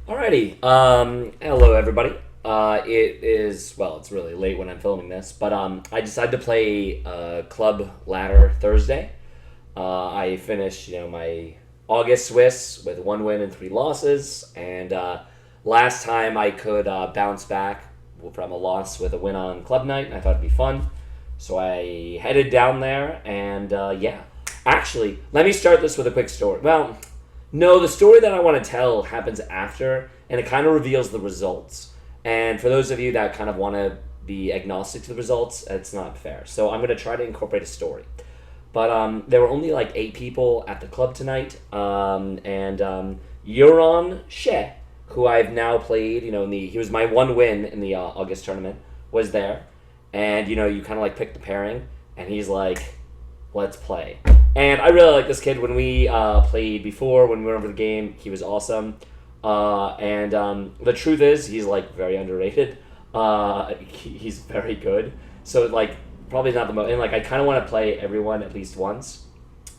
Alrighty. Hello everybody. It's really late when I'm filming this, but I decided to play Club Ladder Thursday. I finished, my August Swiss with 1 win and 3 losses, and last time I could bounce back from a loss with a win on Club Night, and I thought it'd be fun. So I headed down there, and yeah. Actually, let me start this with a quick story. Well, no, the story that I want to tell happens after, and it kind of reveals the results. And for those of you that kind of want to be agnostic to the results, it's not fair. So I'm going to try to incorporate a story. But there were only like 8 people at the club tonight, and Euron She, who I've now played, he was my 1 win in the August tournament, was there, and you kind of like pick the pairing, and he's like, let's play. And I really like this kid. When we played before, when we went over the game, he was awesome. And the truth is, he's like very underrated. He's very good. So like probably not the most. And like I kind of want to play everyone at least once.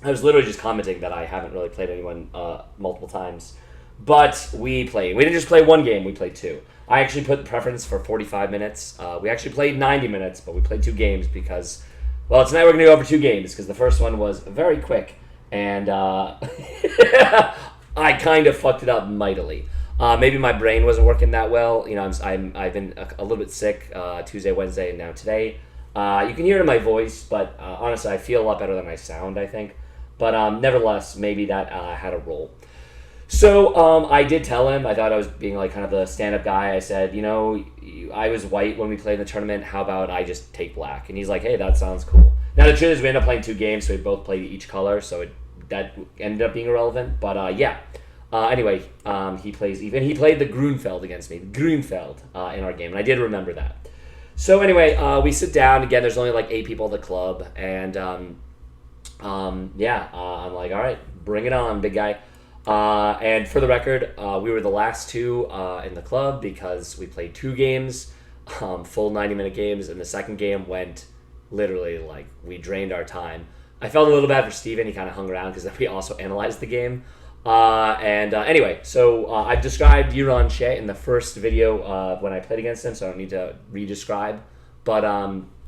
I was literally just commenting that I haven't really played anyone multiple times. But we played. We didn't just play one game. We played two. I actually put the preference for 45 minutes. We actually played 90 minutes, but we played 2 games because, well, tonight we're going to go over 2 games because the first one was very quick, and I kind of fucked it up mightily. Maybe my brain wasn't working that well. I've been a little bit sick Tuesday, Wednesday, and now today. You can hear it in my voice, but honestly, I feel a lot better than I sound, I think. But nevertheless, maybe that had a role. So I did tell him, I thought I was being like kind of the stand-up guy. I said, I was white when we played in the tournament. How about I just take black? And he's like, hey, that sounds cool. Now, the truth is we ended up playing 2 games, so we both played each color, so that ended up being irrelevant. But yeah. Anyway, he plays even. He played the Grunfeld against me. Grunfeld in our game, and I did remember that. So anyway, we sit down. Again, there's only like 8 people at the club, and yeah, I'm like, all right, bring it on, big guy. And for the record, we were the last 2 in the club because we played 2 games, full 90-minute games, and the second game went literally like we drained our time. I felt a little bad for Steven. He kind of hung around because we also analyzed the game. Anyway, so I've described Euron She in the first video when I played against him, so I don't need to re-describe. But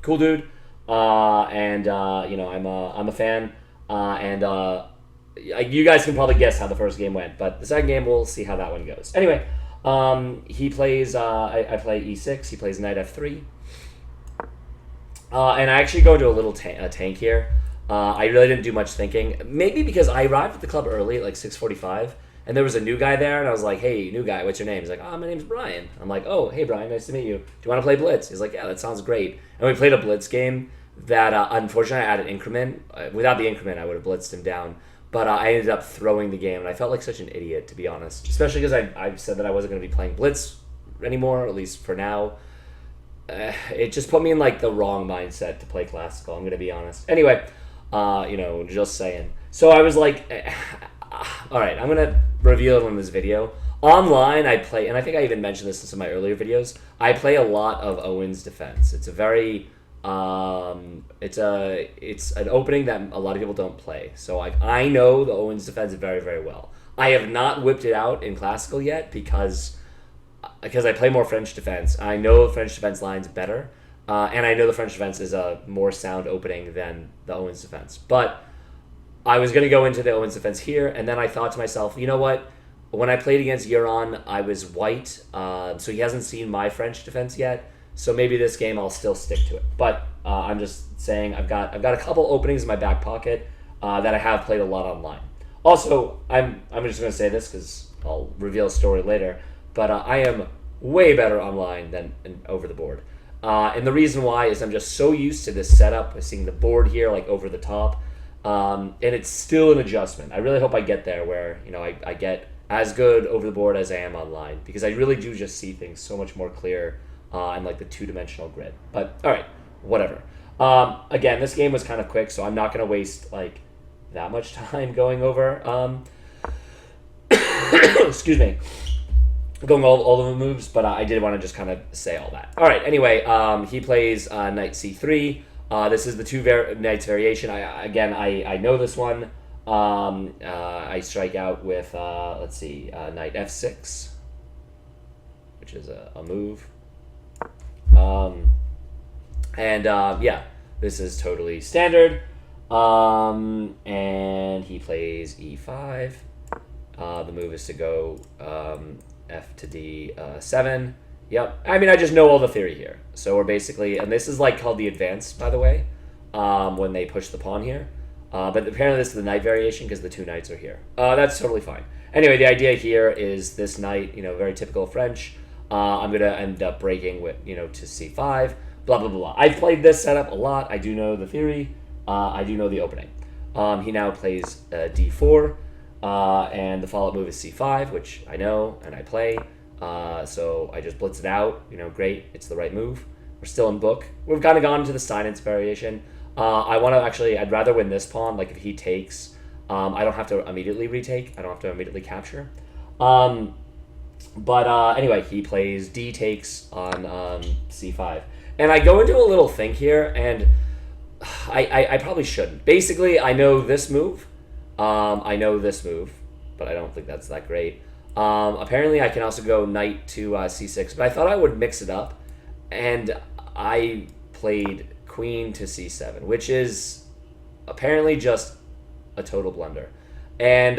cool dude, and I'm a fan, and you guys can probably guess how the first game went, but the second game we'll see how that one goes. Anyway, he plays. I play e6. He plays knight f3, and I actually go into a little tank here. I really didn't do much thinking. Maybe because I arrived at the club early at like 6:45, and there was a new guy there, and I was like, "Hey, new guy, what's your name?" He's like, "Oh, my name's Brian." I'm like, "Oh, hey, Brian, nice to meet you. Do you want to play Blitz?" He's like, "Yeah, that sounds great." And we played a Blitz game that, unfortunately, I added increment. Without the increment, I would have blitzed him down. But I ended up throwing the game, and I felt like such an idiot, to be honest. Especially because I said that I wasn't going to be playing Blitz anymore, at least for now. It just put me in like the wrong mindset to play classical. I'm going to be honest. Anyway. Just saying. So I was like, all right, I'm going to reveal it in this video. Online, I play, and I think I even mentioned this in some of my earlier videos, I play a lot of Owen's defense. It's a very, it's an opening that a lot of people don't play. So I know the Owen's defense very, very well. I have not whipped it out in classical yet because I play more French defense. I know the French defense lines better. And I know the French defense is a more sound opening than the Owens defense. But I was going to go into the Owens defense here, and then I thought to myself, you know what? When I played against Euron, I was white, so he hasn't seen my French defense yet. So maybe this game I'll still stick to it. But I'm just saying I've got a couple openings in my back pocket that I have played a lot online. Also, I'm just going to say this because I'll reveal a story later, but I am way better online than over the board. And the reason why is I'm just so used to this setup, seeing the board here like over the top, and it's still an adjustment. I really hope I get there where I get as good over the board as I am online because I really do just see things so much more clear in like the 2-dimensional grid. But all right, whatever. Again, this game was kind of quick, so I'm not going to waste like that much time going over. Excuse me. Going all of the moves, but I did want to just kind of say all that. All right, anyway, he plays knight c3. This is the 2 knights variation. I know this one. I strike out with, knight f6. which is a move. Yeah, this is totally standard. And he plays e5. The move is to go f to d7. Yep. I mean, I just know all the theory here. So we're basically, and this is like called the advance, by the way, when they push the pawn here. But apparently this is the knight variation because the two knights are here. That's totally fine. Anyway, the idea here is this knight, very typical French. I'm going to end up breaking with, to c5, blah, blah, blah, blah. I've played this setup a lot. I do know the theory. I do know the opening. He now plays d4, and the follow-up move is c5, which I know and I play. So I just blitz it out. Great. It's the right move. We're still in book. We've kind of gone to the Steinitz variation. I'd rather win this pawn. Like if he takes, I don't have to immediately retake. I don't have to immediately capture. Anyway, he plays d takes on c5. And I go into a little think here, and I probably shouldn't. Basically, I know this move. But I don't think that's that great. Apparently, I can also go knight to c6, but I thought I would mix it up, and I played queen to c7, which is apparently just a total blunder. And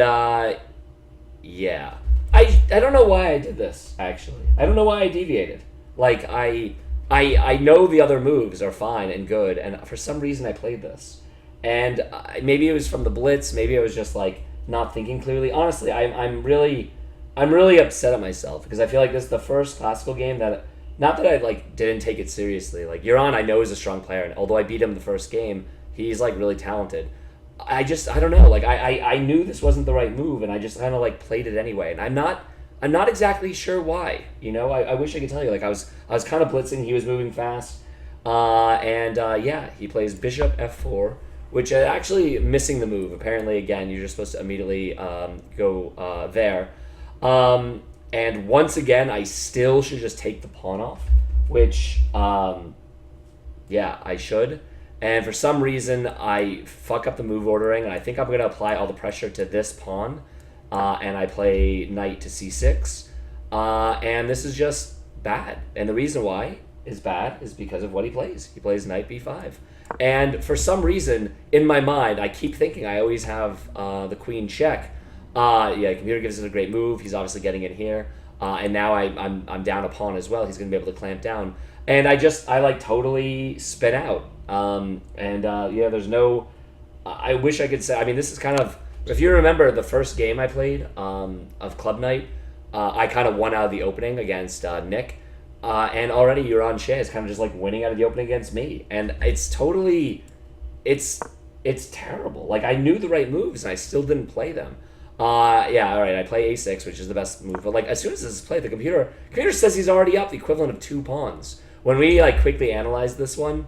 yeah, I don't know why I did this. Actually, I don't know why I deviated. Like I know the other moves are fine and good, and for some reason I played this. And maybe it was from the blitz. Maybe I was just like not thinking clearly. Honestly, I'm really upset at myself because I feel like this is the first classical game that, not that I like didn't take it seriously. Like Yuran, I know is a strong player, and although I beat him the first game, he's like really talented. I don't know. Like I knew this wasn't the right move, and I just kind of like played it anyway. And I'm not exactly sure why. I wish I could tell you. Like I was kind of blitzing. He was moving fast, yeah, he plays bishop f4, which is actually missing the move. Apparently, again, you're just supposed to immediately go there. And once again, I still should just take the pawn off, which, yeah, I should. And for some reason, I fuck up the move ordering, and I think I'm going to apply all the pressure to this pawn, and I play knight to c6. And this is just bad. And the reason why is bad is because of what he plays. He plays knight b5. And for some reason, in my mind, I keep thinking I always have the queen check. Yeah, computer gives it a great move. He's obviously getting in here. And now I'm down a pawn as well. He's going to be able to clamp down. And I like totally spin out. Yeah, there's no... I wish I could say... I mean, this is kind of... If you remember the first game I played of Club Night, I kind of won out of the opening against Nick. And already Yuran Shea is kind of just like winning out of the opening against me. And it's totally... It's terrible. Like, I knew the right moves and I still didn't play them. Yeah, all right, I play a6, which is the best move. But, like, as soon as this is played, the computer says he's already up the equivalent of 2 pawns. When we, like, quickly analyzed this one,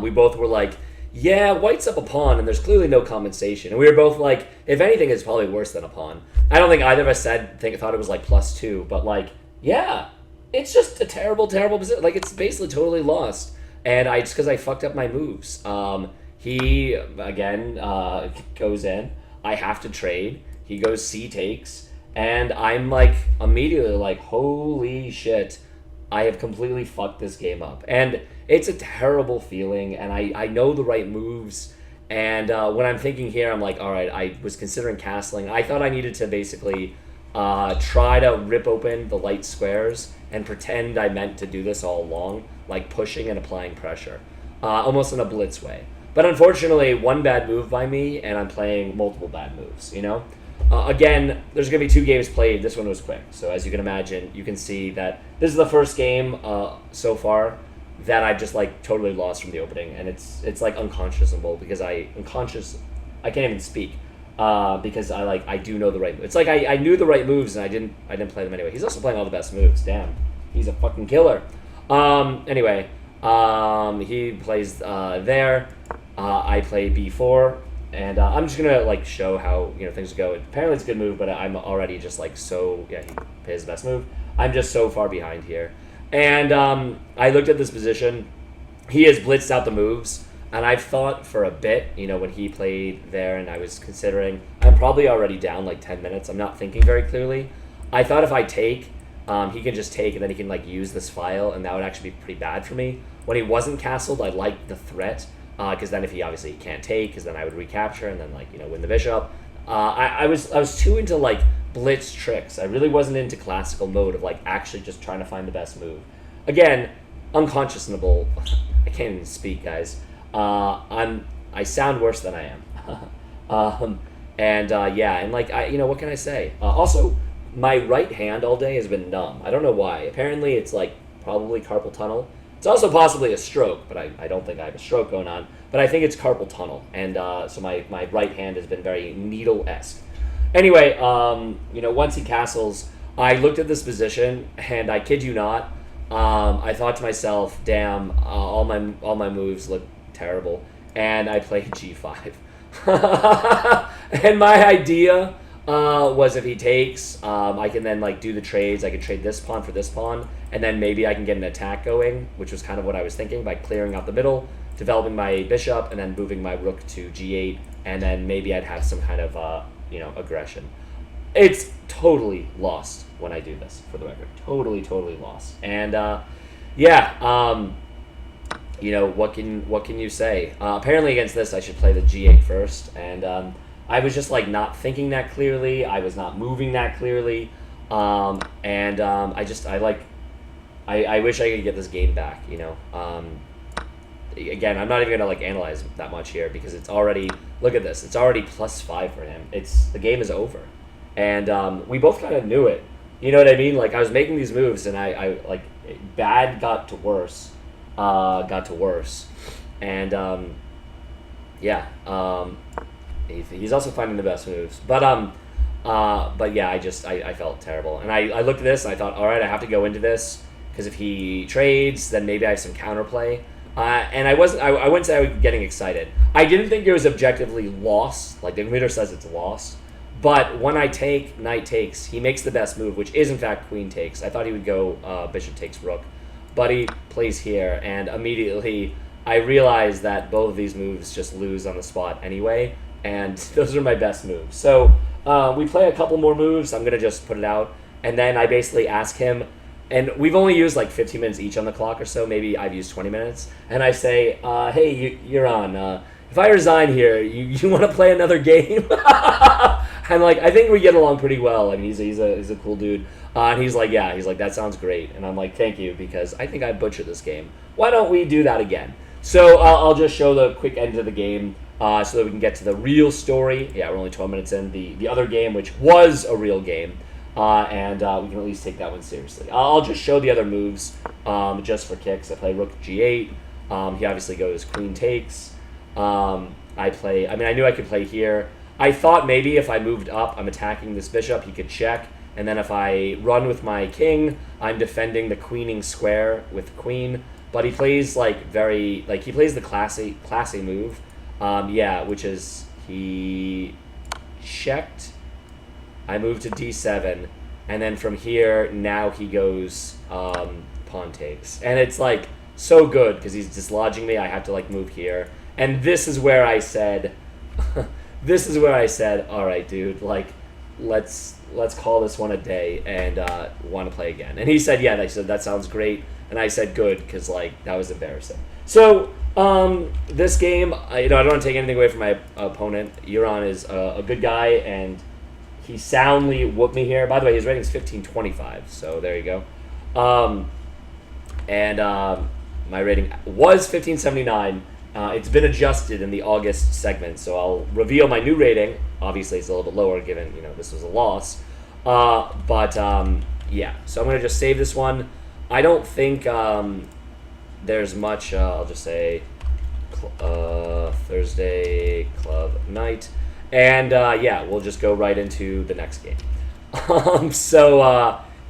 we both were like, yeah, white's up a pawn, and there's clearly no compensation. And we were both like, if anything, it's probably worse than a pawn. I don't think either of us thought it was, like, +2. But, like, yeah, it's just a terrible, terrible position. Like, it's basically totally lost. And just because I fucked up my moves. He, again, goes in. I have to trade. He goes C takes. And I'm like, immediately like, holy shit, I have completely fucked this game up. And it's a terrible feeling. And I know the right moves. And when I'm thinking here, I'm like, all right, I was considering castling. I thought I needed to basically try to rip open the light squares and pretend I meant to do this all along, like pushing and applying pressure, almost in a blitz way. But unfortunately, one bad move by me, and I'm playing multiple bad moves, Again, there's going to be 2 games played. This one was quick. So as you can imagine, you can see that this is the first game so far that I've just, like, totally lost from the opening. And it's like, unconscionable because I can't even speak because I do know the right moves. It's like I knew the right moves, and I didn't play them anyway. He's also playing all the best moves. Damn. He's a fucking killer. Anyway, he plays there. I play b4, and I'm just gonna like show how things go. Apparently it's a good move, but I'm already just like so he plays the best move. I'm just so far behind here, and I looked at this position. He has blitzed out the moves, and I've thought for a bit, when he played there, and I was considering I'm probably already down like 10 minutes. I'm not thinking very clearly. I thought if I take, he can just take and then he can like use this file, and that would actually be pretty bad for me. When he wasn't castled, I liked the threat, because then if he obviously can't take, because then I would recapture and then like win the bishop. I was too into like blitz tricks. I really wasn't into classical mode of like actually just trying to find the best move. Again, unconscionable. I can't even speak, guys. I sound worse than I am. And like what can I say? Also, my right hand all day has been numb. I don't know why. Apparently, it's like probably carpal tunnel. It's also possibly a stroke, but I don't think I have a stroke going on. But I think it's carpal tunnel, and so my right hand has been very needle-esque. Anyway, once he castles, I looked at this position, and I kid you not, I thought to myself, damn, all my moves look terrible, and I played g5. And my idea was if he takes, I can then like do the trades. I could trade this pawn for this pawn, and then maybe I can get an attack going, which was kind of what I was thinking, by clearing out the middle, developing my bishop, and then moving my rook to g8, and then maybe I'd have some kind of aggression. It's totally lost when I do this, for the record. Totally lost. And what can you say? Apparently against this, I should play the g8 first, and I was just like not thinking that clearly. I was not moving that clearly, I wish I could get this game back. Again, I'm not even gonna like analyze that much here because it's already, look at this. It's already +5 for him. The game is over, and we both kind of knew it. You know what I mean? Like I was making these moves, and I like bad got to worse, and he's also finding the best moves, but yeah, I felt terrible, and I looked at this and I thought, all right, I have to go into this because if he trades, then maybe I have some counterplay. And I wouldn't say I was getting excited. I didn't think it was objectively lost. Like the computer says it's lost. But when I take, knight takes, he makes the best move, which is in fact queen takes. I thought he would go bishop takes rook. But he plays here, and immediately I realized that both of these moves just lose on the spot anyway. And those are my best moves. So we play a couple more moves. I'm going to just put it out. And then I basically ask him, and we've only used like 15 minutes each on the clock or so. Maybe I've used 20 minutes. And I say, hey, you're on. If I resign here, you want to play another game? And like, I think we get along pretty well. I mean, he's a cool dude. And he's like, yeah. He's like, that sounds great. And I'm like, thank you, because I think I butchered this game. Why don't we do that again? So I'll just show the quick end of the game so that we can get to the real story. Yeah, we're only 12 minutes in. The other game, which was a real game. And we can at least take that one seriously. I'll just show the other moves just for kicks. I play rook g8. He obviously goes queen takes. I knew I could play here. I thought maybe if I moved up, I'm attacking this bishop, he could check. And then if I run with my king, I'm defending the queening square with queen. But he plays he plays the classy move. Which is he checked. I move to d7, and then from here, now he goes pawn takes. And it's like so good because he's dislodging me. I have to like move here. And this is where I said, all right, dude, like let's call this one a day and want to play again. And he said, yeah, they said that sounds great. And I said good because like that was embarrassing. So this game, I don't want to take anything away from my opponent. Euron is a good guy, and he soundly whooped me here. By the way, his rating is 1525, so there you go. My rating was 1579. It's been adjusted in the August segment, so I'll reveal my new rating. Obviously, it's a little bit lower given this was a loss. So I'm going to just save this one. I don't think there's much. I'll just say Thursday club night. And we'll just go right into the next game.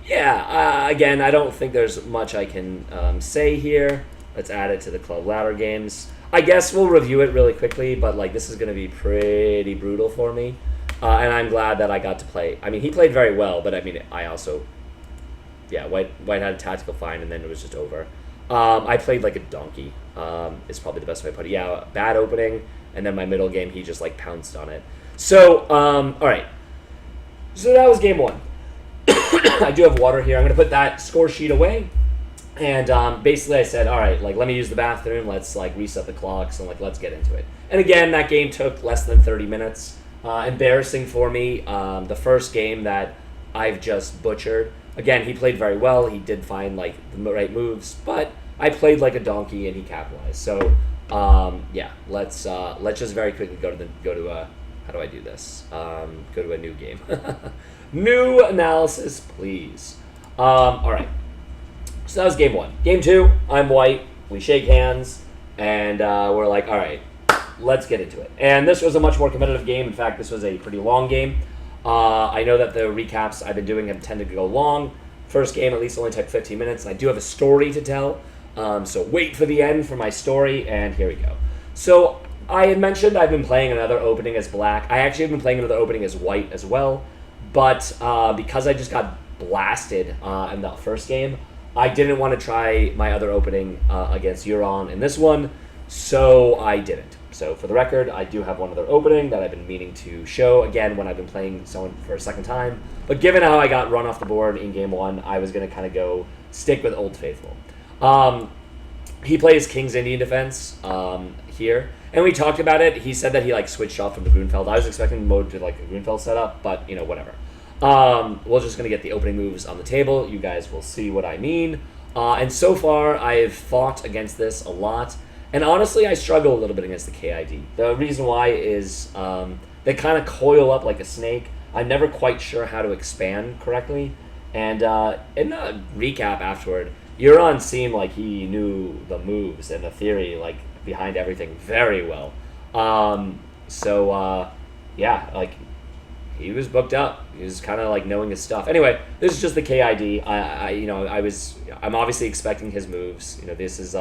Again, I don't think there's much I can say here. Let's add it to the club ladder games. I guess we'll review it really quickly, but like this is going to be pretty brutal for me. And I'm glad that I got to play. I mean, he played very well, but I mean, I also, White had a tactical find, and then it was just over. I played like a donkey. Is probably the best way to put it. Yeah, bad opening. And then my middle game, he just like pounced on it. So, all right. So that was game one. I do have water here. I'm going to put that score sheet away. And basically I said, all right, like, let me use the bathroom. Let's, like, reset the clocks and, like, let's get into it. And again, that game took less than 30 minutes. Embarrassing for me. The first game that I've just butchered. Again, he played very well. He did find, like, the right moves. But I played like a donkey and he capitalized. So, yeah, let's just very quickly go to how do I do this? Go to a new game. New analysis, please. All right. So that was game 1. Game 2, I'm white. We shake hands, and we're like, all right, let's get into it. And this was a much more competitive game. In fact, this was a pretty long game. I know that the recaps I've been doing have tended to go long. First game at least only took 15 minutes, and I do have a story to tell. So wait for the end for my story, and here we go. So I had mentioned I've been playing another opening as black. I actually have been playing another opening as white as well, but because I just got blasted in the first game, I didn't want to try my other opening against Euron in this one, so I didn't. So for the record, I do have one other opening that I've been meaning to show again when I've been playing someone for a second time. But given how I got run off the board in game 1, I was going to kind of stick with Old Faithful. He plays King's Indian Defense here, and we talked about it. He said that he like switched off from the Grunfeld. I was expecting mode to like a Grunfeld setup, but you know, whatever. We're just going to get the opening moves on the table. You guys will see what I mean. And so far, I've fought against this a lot. And honestly, I struggle a little bit against the KID. The reason why is they kind of coil up like a snake. I'm never quite sure how to expand correctly. And in the recap afterward, Euron seemed like he knew the moves and the theory like behind everything very well. Yeah, like he was booked up. He was kind of like knowing his stuff. Anyway, this is just the KID. I'm obviously expecting his moves. You know, this is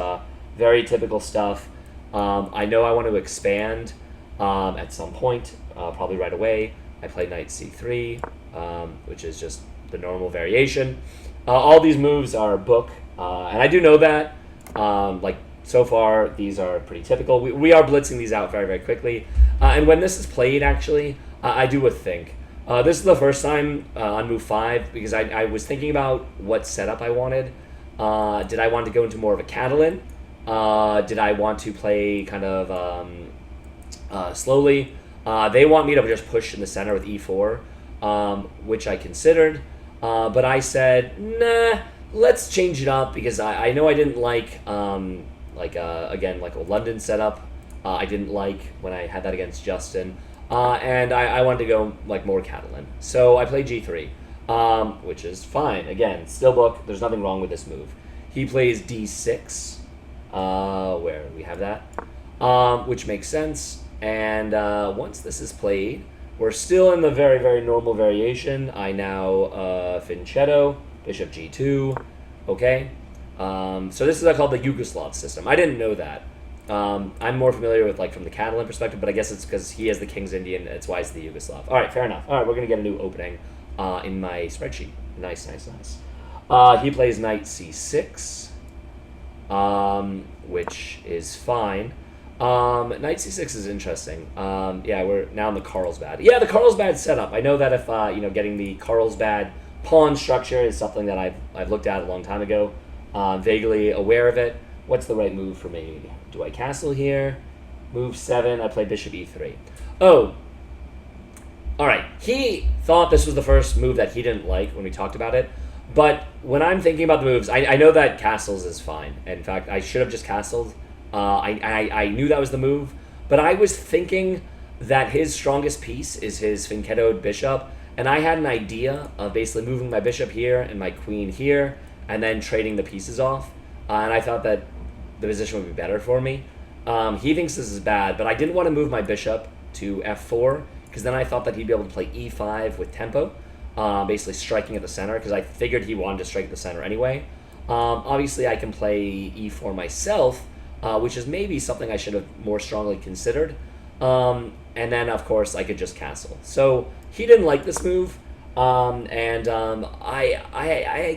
very typical stuff. I know I want to expand at some point, probably right away. I play Knight C3, which is just the normal variation. All these moves are book, and I do know that. Like so far, these are pretty typical. We are blitzing these out very, very quickly. And when this is played, actually, I do a think. This is the first time on move 5 because I was thinking about what setup I wanted. Did I want to go into more of a Catalan? Did I want to play kind of slowly? They want me to just push in the center with e4, which I considered. But I said, nah, let's change it up because I know I didn't like, again, like a London setup. I didn't like when I had that against Justin. And I wanted to go like more Catalan. So I played g3, which is fine. Again, still book. There's nothing wrong with this move. He plays d6, where we have that, which makes sense. And once this is played, we're still in the very, very normal variation. I now fianchetto, bishop g2, okay? So this is called the Yugoslav system. I didn't know that. I'm more familiar with like from the Catalan perspective, but I guess it's because he has the King's Indian. That's why it's the Yugoslav. All right, fair enough. All right, we're gonna get a new opening in my spreadsheet. Nice, nice, nice. He plays Knight c6, which is fine. Knight c6 is interesting. Yeah, we're now in the Carlsbad. Yeah, the Carlsbad setup. I know that if getting the Carlsbad pawn structure is something that I've looked at a long time ago. Vaguely aware of it. What's the right move for me? Do I castle here? Move 7. I play bishop e3. Oh. All right. He thought this was the first move that he didn't like when we talked about it. But when I'm thinking about the moves, I know that castles is fine. In fact, I should have just castled. I knew that was the move. But I was thinking that his strongest piece is his fianchettoed bishop. And I had an idea of basically moving my bishop here and my queen here and then trading the pieces off. And I thought that the position would be better for me. He thinks this is bad, but I didn't want to move my bishop to f4 because then I thought that he'd be able to play e5 with tempo, basically striking at the center because I figured he wanted to strike at the center anyway. Obviously, I can play e4 myself, which is maybe something I should have more strongly considered. And then, of course, I could just castle. So he didn't like this move. I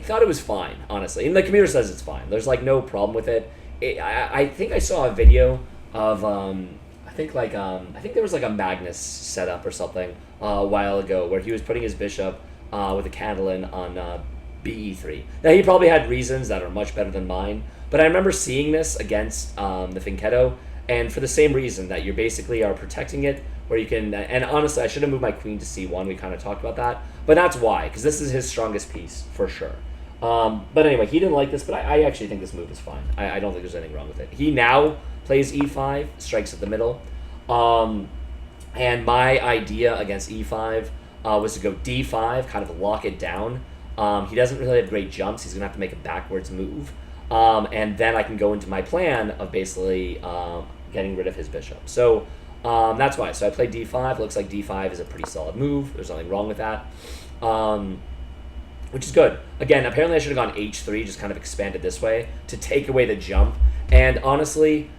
thought it was fine, honestly. And the computer says it's fine. There's like no problem with it. I think I saw a video of I think there was like a Magnus setup or something a while ago where he was putting his bishop with a Catalan on BE3. Now, he probably had reasons that are much better than mine, but I remember seeing this against the Finchetto, and for the same reason that you basically are protecting it, where you can, and honestly, I should have moved my queen to c1, we kind of talked about that, but that's why, because this is his strongest piece, for sure. But anyway, he didn't like this, but I actually think this move is fine. I don't think there's anything wrong with it. He now plays e5, strikes at the middle, and my idea against e5 was to go d5, kind of lock it down. He doesn't really have great jumps. He's going to have to make a backwards move. And then I can go into my plan of basically getting rid of his bishop. So that's why. So I played d5. Looks like d5 is a pretty solid move. There's nothing wrong with that, which is good. Again, apparently I should have gone h3, just kind of expanded this way to take away the jump. And honestly,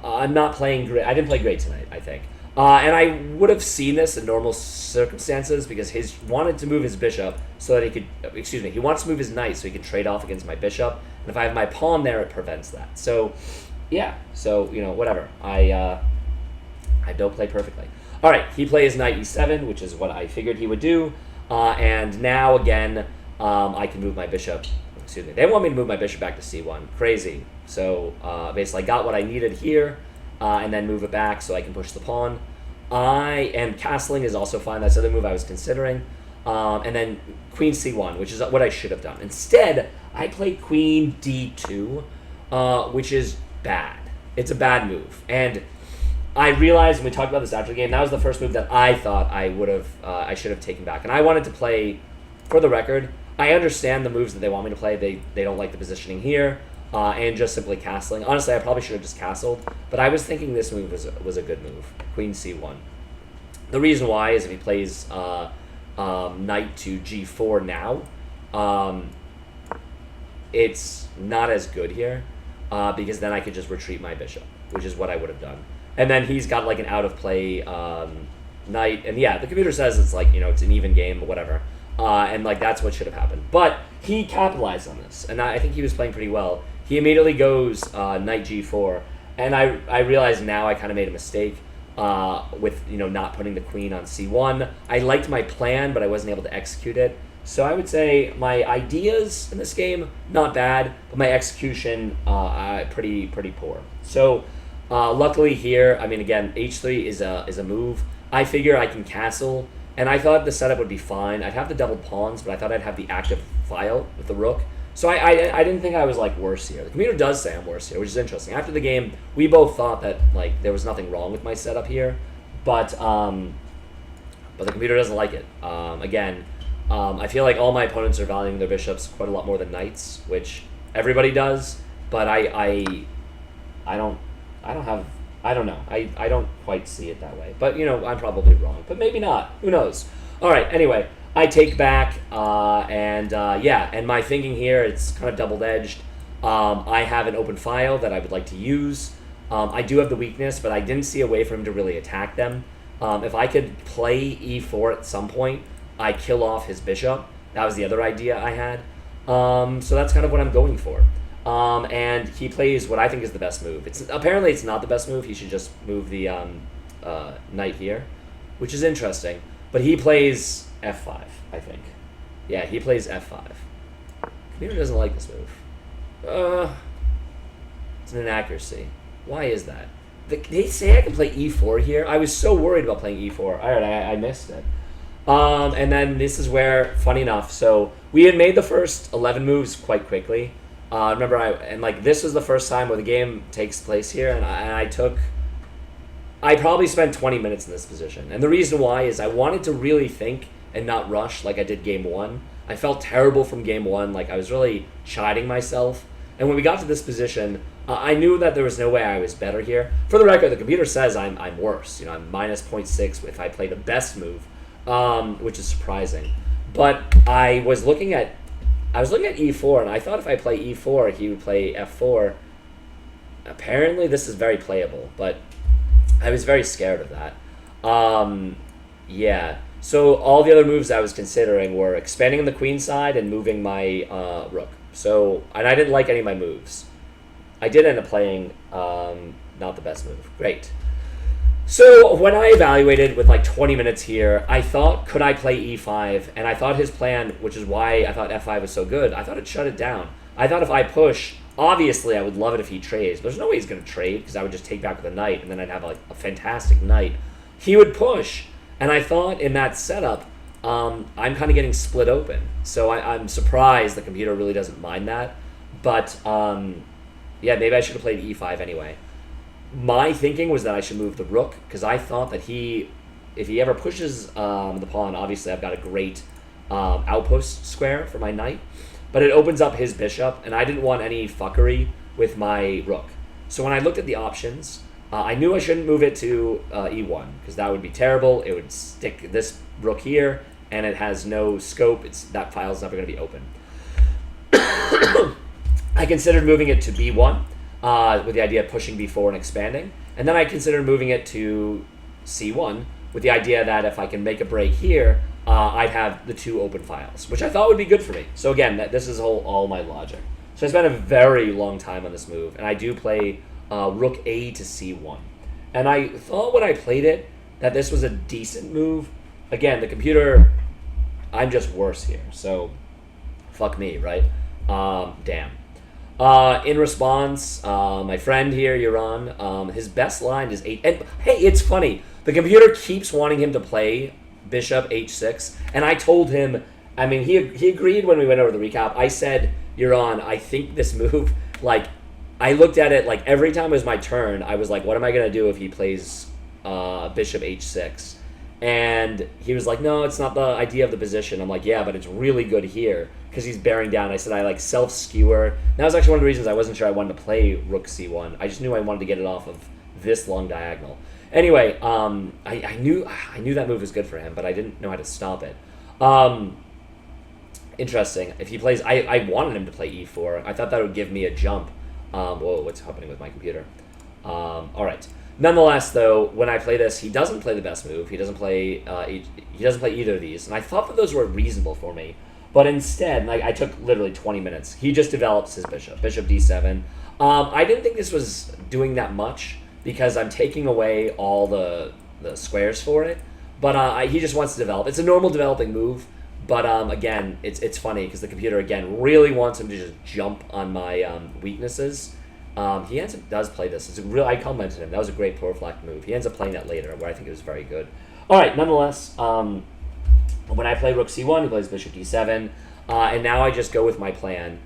I'm not playing great. I didn't play great tonight, I think. And I would have seen this in normal circumstances because he wanted to move his bishop so that he could, he wants to move his knight so he could trade off against my bishop. And if I have my pawn there, it prevents that. So, yeah. So, whatever. I don't play perfectly. All right, he plays knight e7, which is what I figured he would do. And now, again, I can move my bishop. They want me to move my bishop back to c1. Crazy. So, basically, I got what I needed here. And then move it back so I can push the pawn. And castling is also fine. That's the other move I was considering. And then queen c1, which is what I should have done. Instead, I played queen d2, which is bad. It's a bad move. And I realized when we talked about this after the game, that was the first move that I thought I should have taken back. And I wanted to play, for the record, I understand the moves that they want me to play. They don't like the positioning here. And just simply castling. Honestly, I probably should have just castled, but I was thinking this move was a good move. Queen c1. The reason why is if he plays knight to g4 now, it's not as good here because then I could just retreat my bishop, which is what I would have done. And then he's got like an out of play knight, and yeah, the computer says it's like it's an even game, but whatever. And like that's what should have happened, but he capitalized on this, and I think he was playing pretty well. He immediately goes knight g4, and I realize now I kind of made a mistake with not putting the queen on c1. I liked my plan, but I wasn't able to execute it. So I would say my ideas in this game not bad, but my execution pretty poor. So luckily here, I mean again h3 is a move. I figure I can castle, and I thought the setup would be fine. I'd have the double pawns, but I thought I'd have the active file with the rook. So I didn't think I was like worse here. The computer does say I'm worse here, which is interesting. After the game, we both thought that like there was nothing wrong with my setup here, but the computer doesn't like it. Again, I feel like all my opponents are valuing their bishops quite a lot more than knights, which everybody does. But I don't know. I don't quite see it that way. But I'm probably wrong. But maybe not. Who knows? All right. Anyway. I take back, and my thinking here, it's kind of double-edged. I have an open file that I would like to use. I do have the weakness, but I didn't see a way for him to really attack them. If I could play e4 at some point, I kill off his bishop. That was the other idea I had. So that's kind of what I'm going for. And he plays what I think is the best move. Apparently it's not the best move. He should just move the knight here, which is interesting. But he plays f5, I think. Yeah, he plays f5. Computer doesn't like this move. It's an inaccuracy. Why is that? They say I can play e4 here. I was so worried about playing e4. All right, I missed it. And then this is where, funny enough, so we had made the first 11 moves quite quickly. Remember, this was the first time where the game takes place here, and I probably spent 20 minutes in this position. And the reason why is I wanted to really think and not rush like I did game one. I felt terrible from game one. Like I was really chiding myself. And when we got to this position, I knew that there was no way I was better here. For the record, the computer says I'm worse. I'm minus 0.6 if I play the best move, which is surprising. But I was looking at e4, and I thought if I play e4, he would play f4. Apparently, this is very playable, but I was very scared of that. Yeah. So all the other moves I was considering were expanding the queen side and moving my rook. So, and I didn't like any of my moves. I did end up playing not the best move. Great. So when I evaluated with like 20 minutes here, I thought, could I play e5? And I thought his plan, which is why I thought f5 was so good, I thought it shut it down. I thought if I push, obviously I would love it if he trades. But there's no way he's going to trade because I would just take back with a knight, and then I'd have like a fantastic knight. He would push, and I thought in that setup, I'm kind of getting split open. So I'm surprised the computer really doesn't mind that. But yeah, maybe I should have played e5 anyway. My thinking was that I should move the rook because I thought that if he ever pushes the pawn, obviously I've got a great outpost square for my knight, but it opens up his bishop, and I didn't want any fuckery with my rook. So when I looked at the options, I knew I shouldn't move it to e1 because that would be terrible. It would stick this rook here, and it has no scope. That file's never going to be open. I considered moving it to b1. With the idea of pushing b4 and expanding. And then I considered moving it to c1 with the idea that if I can make a break here, I'd have the two open files, which I thought would be good for me. So again, this is all my logic. So I spent a very long time on this move, and I do play rook a to c1. And I thought when I played it that this was a decent move. Again, the computer, I'm just worse here, so fuck me, right? Damn. In response, my friend here, Yaron, his best line is 8. And hey, it's funny. The computer keeps wanting him to play bishop h6. And I told him, I mean, he agreed when we went over the recap. I said, Yaron, I think this move, like, I looked at it, like, every time it was my turn, I was like, what am I going to do if he plays bishop h6? And he was like, no, it's not the idea of the position. I'm like, yeah, but it's really good here because he's bearing down. I said I like self-skewer. That was actually one of the reasons I wasn't sure I wanted to play rook c1. I just knew I wanted to get it off of this long diagonal. Anyway, I knew that move was good for him, but I didn't know how to stop it. Interesting. If he plays, I wanted him to play e4. I thought that would give me a jump. Whoa, what's happening with my computer? All right. Nonetheless, though, when I play this, he doesn't play the best move. He doesn't play either of these, and I thought that those were reasonable for me. But instead, like, I took literally 20 minutes. He just develops his bishop d7. I didn't think this was doing that much because I'm taking away all the squares for it. But he just wants to develop. It's a normal developing move. But again, it's funny because the computer again really wants him to just jump on my weaknesses. He does play this. I commented him. That was a great Porflack move. He ends up playing that later, where I think it was very good. All right, nonetheless, when I play rook c1, he plays bishop d7, and now I just go with my plan.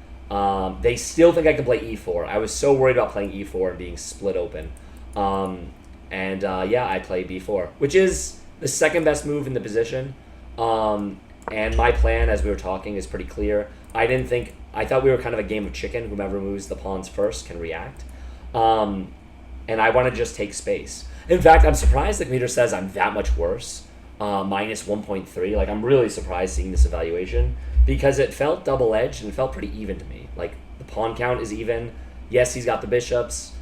They still think I can play e4. I was so worried about playing e4 and being split open. Yeah, I play b4, which is the second best move in the position. And my plan, as we were talking, is pretty clear. I thought we were kind of a game of chicken. Whomever moves the pawns first can react. And I want to just take space. In fact, I'm surprised the computer says I'm that much worse. Minus 1.3. Like, I'm really surprised seeing this evaluation because it felt double-edged and it felt pretty even to me. Like, the pawn count is even. Yes, he's got the bishops.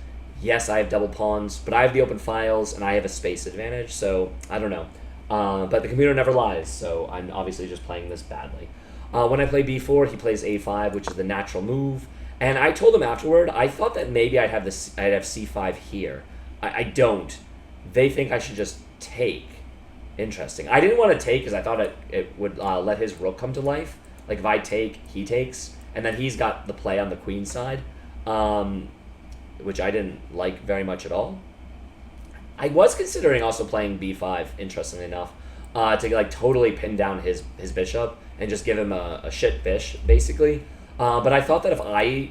Yes, I have double pawns, but I have the open files and I have a space advantage, so I don't know. But the computer never lies, so I'm obviously just playing this badly. When I play b4, he plays a5, which is the natural move. And I told him afterward, I thought that maybe I'd have c5 here. I don't. They think I should just take. Interesting. I didn't want to take because I thought it would let his rook come to life. Like if I take, he takes, and then he's got the play on the queen side, which I didn't like very much at all. I was considering also playing b5, interestingly enough, to like totally pin down his bishop and just give him a shit bish, basically. But I thought that if I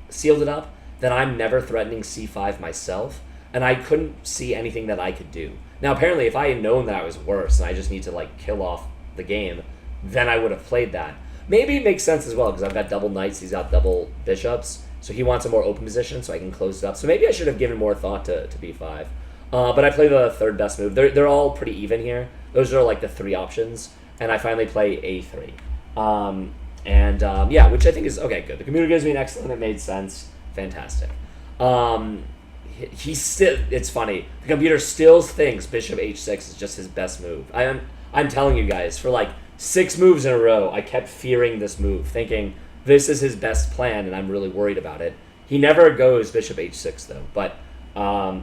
sealed it up, then I'm never threatening c5 myself, and I couldn't see anything that I could do. Now, apparently, if I had known that I was worse and I just need to like kill off the game, then I would have played that. Maybe it makes sense as well because I've got double knights, he's got double bishops, so he wants a more open position so I can close it up. So maybe I should have given more thought to b5. But I play the third best move. They're all pretty even here. Those are like the three options. And I finally play a3. Yeah, which I think is, okay, good. The computer gives me an excellent, it made sense. Fantastic. It's funny. The computer still thinks bishop h6 is just his best move. I'm telling you guys, for like 6 moves in a row, I kept fearing this move, thinking this is his best plan, and I'm really worried about it. He never goes bishop h6, though, but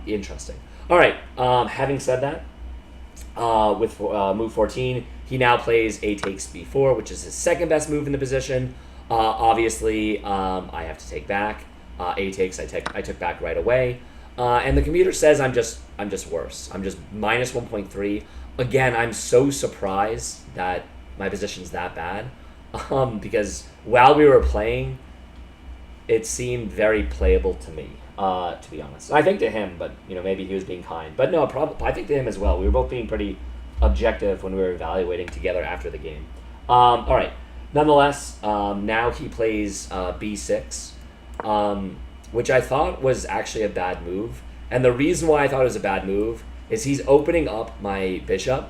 interesting. All right. Having said that, with move 14, he now plays A takes B4, which is his second best move in the position. Obviously, I have to take back. A takes, I took back right away. And the computer says I'm just worse. I'm just minus 1.3. Again, I'm so surprised that my position's that bad. Because while we were playing, it seemed very playable to me, to be honest. I think to him, but maybe he was being kind. But no, I think to him as well. We were both being pretty objective when we were evaluating together after the game. All right. Nonetheless, now he plays B6, which I thought was actually a bad move. And the reason why I thought it was a bad move is he's opening up my bishop,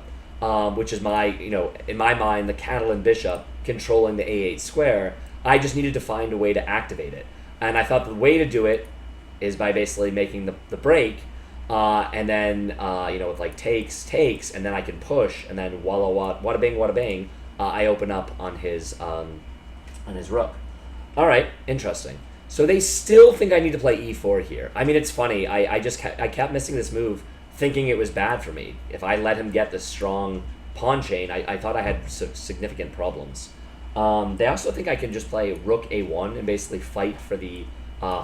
which is my, in my mind, the Catalan bishop controlling the A8 square. I just needed to find a way to activate it. And I thought the way to do it is by basically making the break, and then, with like takes, and then I can push, and then wada bing, I open up on his rook. All right, interesting. So they still think I need to play e4 here. I mean, it's funny. I kept missing this move, thinking it was bad for me. If I let him get this strong pawn chain, I thought I had significant problems. They also think I can just play rook a1 and basically fight for the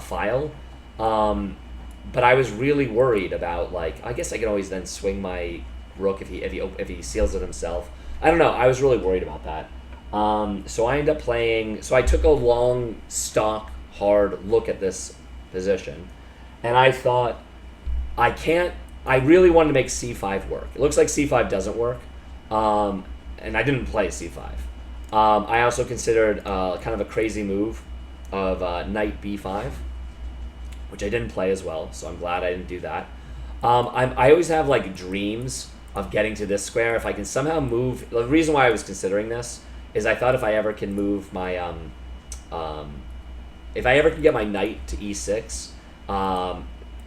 file. But I was really worried about, like, I guess I can always then swing my rook if he seals it himself. I don't know. I was really worried about that. So I ended up playing. So I took a long, stock, hard look at this position, and I thought I really wanted to make c5 work. It looks like c5 doesn't work, and I didn't play c5. I also considered kind of a crazy move of knight b5, which I didn't play as well, so I'm glad I didn't do that. I always have like dreams of getting to this square. If I can somehow move, the reason why I was considering this is I thought if I ever can move my, if I ever can get my knight to e6,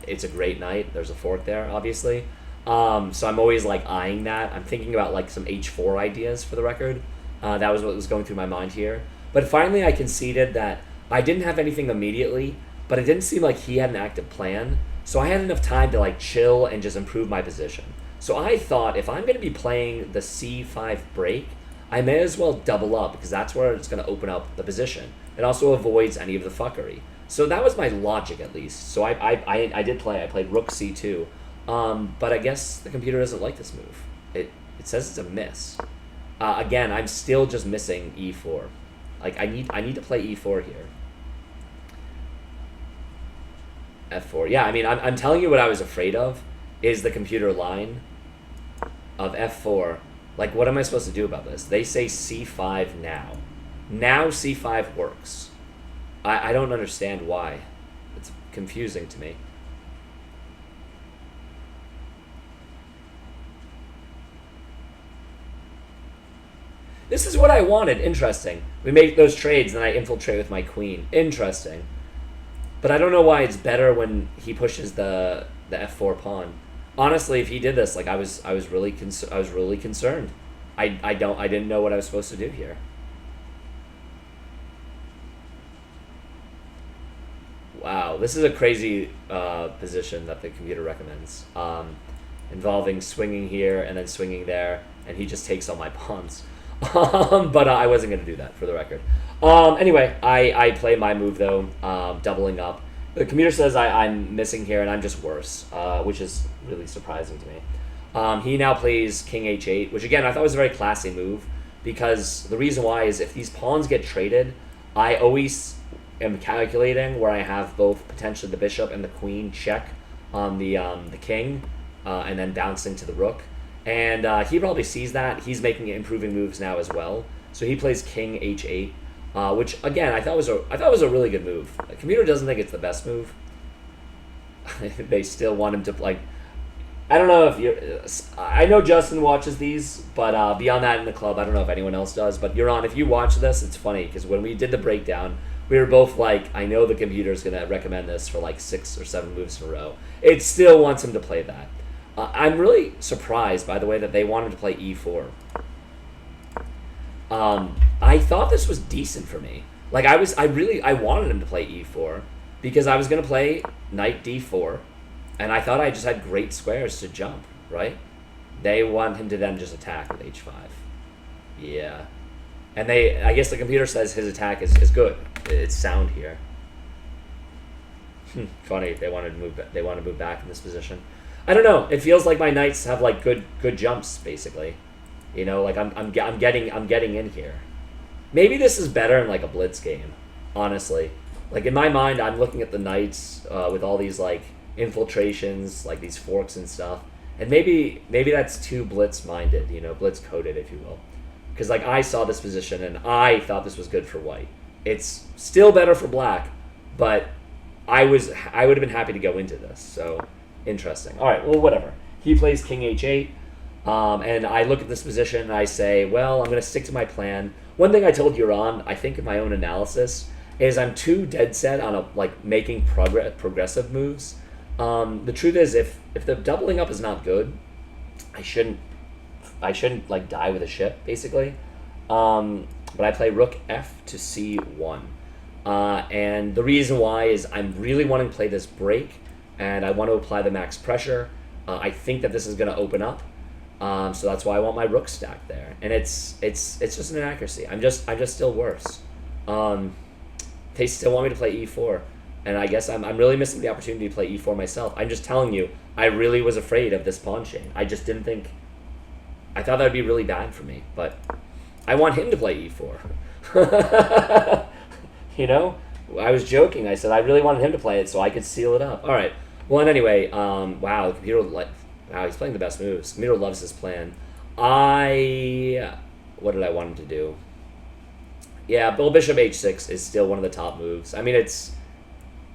it's a great knight. There's a fork there, obviously. So I'm always like eyeing that. I'm thinking about like some h4 ideas for the record. That was what was going through my mind here. But finally I conceded that I didn't have anything immediately, but it didn't seem like he had an active plan. So I had enough time to like chill and just improve my position. So I thought if I'm going to be playing the c5 break, I may as well double up because that's where it's going to open up the position. It also avoids any of the fuckery. So that was my logic at least. So I did play. I played rook c2. But I guess the computer doesn't like this move. It says it's a miss. Again, I'm still just missing e4. Like I need to play e4 here. f4. Yeah, I mean, I'm telling you what I was afraid of is the computer line of f4. Like, what am I supposed to do about this? They say c5 now. Now c5 works. I don't understand why. It's confusing to me. This is what I wanted. Interesting. We make those trades, and I infiltrate with my queen. Interesting. But I don't know why it's better when he pushes the f4 pawn. Honestly, if he did this, like I was really concerned. I didn't know what I was supposed to do here. Wow, this is a crazy position that the computer recommends, involving swinging here and then swinging there, and he just takes all my pawns. But I wasn't going to do that, for the record. Anyway, I play my move, though, doubling up. The computer says I'm missing here, and I'm just worse, which is really surprising to me. He now plays king h8, which, again, I thought was a very classy move, because the reason why is if these pawns get traded, I always am calculating where I have both potentially the bishop and the queen check on the king, and then bouncing to the rook. And he probably sees that. He's making improving moves now as well. So he plays king h8, which again I thought was a really good move. The computer doesn't think it's the best move. They still want him to like. I don't know if you. I know Justin watches these, but beyond that in the club, I don't know if anyone else does. But Euron, if you watch this, it's funny because when we did the breakdown, we were both like, I know the computer's gonna recommend this for like 6 or 7 moves in a row. It still wants him to play that. I'm really surprised, by the way, that they wanted to play e4. I thought this was decent for me. Like I wanted him to play e4 because I was gonna play knight d4, And I thought I just had great squares to jump, right? They want him to then just attack with h5. Yeah. And I guess the computer says his attack is good. It's sound here. Funny, they want to move back in this position. I don't know. It feels like my knights have like good jumps, basically. You know, like I'm getting in here. Maybe this is better in like a blitz game, honestly. Like in my mind, I'm looking at the knights with all these like infiltrations, like these forks and stuff, and maybe that's too blitz minded, you know, blitz coded, if you will. Because like I saw this position and I thought this was good for white. It's still better for black, but I would have been happy to go into this. So interesting. All right, well, whatever. He plays king h8, and I look at this position and I say, well, I'm going to stick to my plan. One thing I told you on, I think in my own analysis, is I'm too dead set on making progressive moves. The truth is, if the doubling up is not good, I shouldn't like die with a ship, basically. But I play rook f to c1. And the reason why is I'm really wanting to play this break, and I want to apply the max pressure. I think that this is going to open up, so that's why I want my rook stacked there. And it's just an inaccuracy. I'm just still worse. They still want me to play e4, and I guess I'm really missing the opportunity to play e4 myself. I'm just telling you, I really was afraid of this pawn chain. I just didn't think. I thought that would be really bad for me, but I want him to play e4. You know, I was joking. I said I really wanted him to play it so I could seal it up. All right. Well, and anyway, wow, the computer, wow, he's playing the best moves. The computer loves his plan. What did I want him to do? Yeah, Bill Bishop h6 is still one of the top moves. I mean, it's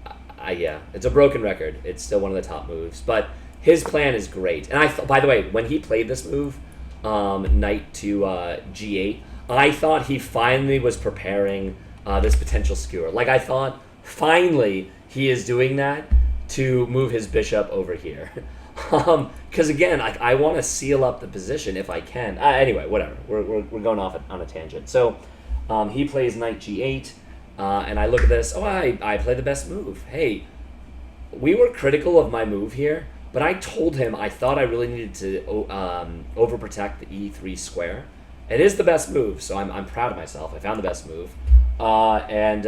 a broken record. It's still one of the top moves, but his plan is great. And by the way, when he played this move, knight to g8, I thought he finally was preparing this potential skewer. Like, I thought, finally, he is doing that to move his bishop over here. Because, again, I want to seal up the position if I can. Anyway, whatever. We're going off on a tangent. So, he plays knight g8, and I look at this. Oh, I play the best move. Hey, we were critical of my move here, but I told him I thought I really needed to overprotect the e3 square. It is the best move, so I'm proud of myself. I found the best move. It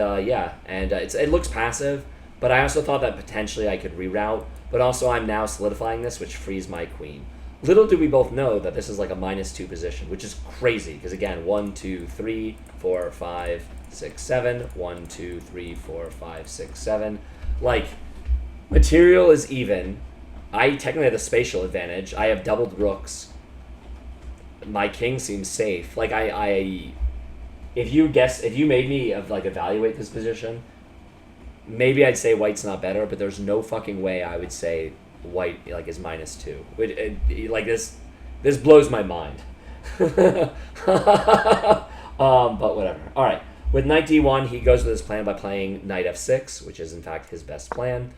looks passive, but I also thought that potentially I could reroute, but also I'm now solidifying this, which frees my queen. Little do we both know that this is like a -2 position, which is crazy, because again, 1, 2, 3, 4, 5, 6, 7, 1, 2, 3, 4, 5, 6, 7. Like, material is even. I technically have the spatial advantage. I have doubled rooks. My king seems safe. Like, if you made me evaluate this position, maybe I'd say white's not better, but there's no fucking way I would say white is -2. This blows my mind. But whatever. All right. With knight d1, he goes with his plan by playing knight f6, which is in fact his best plan.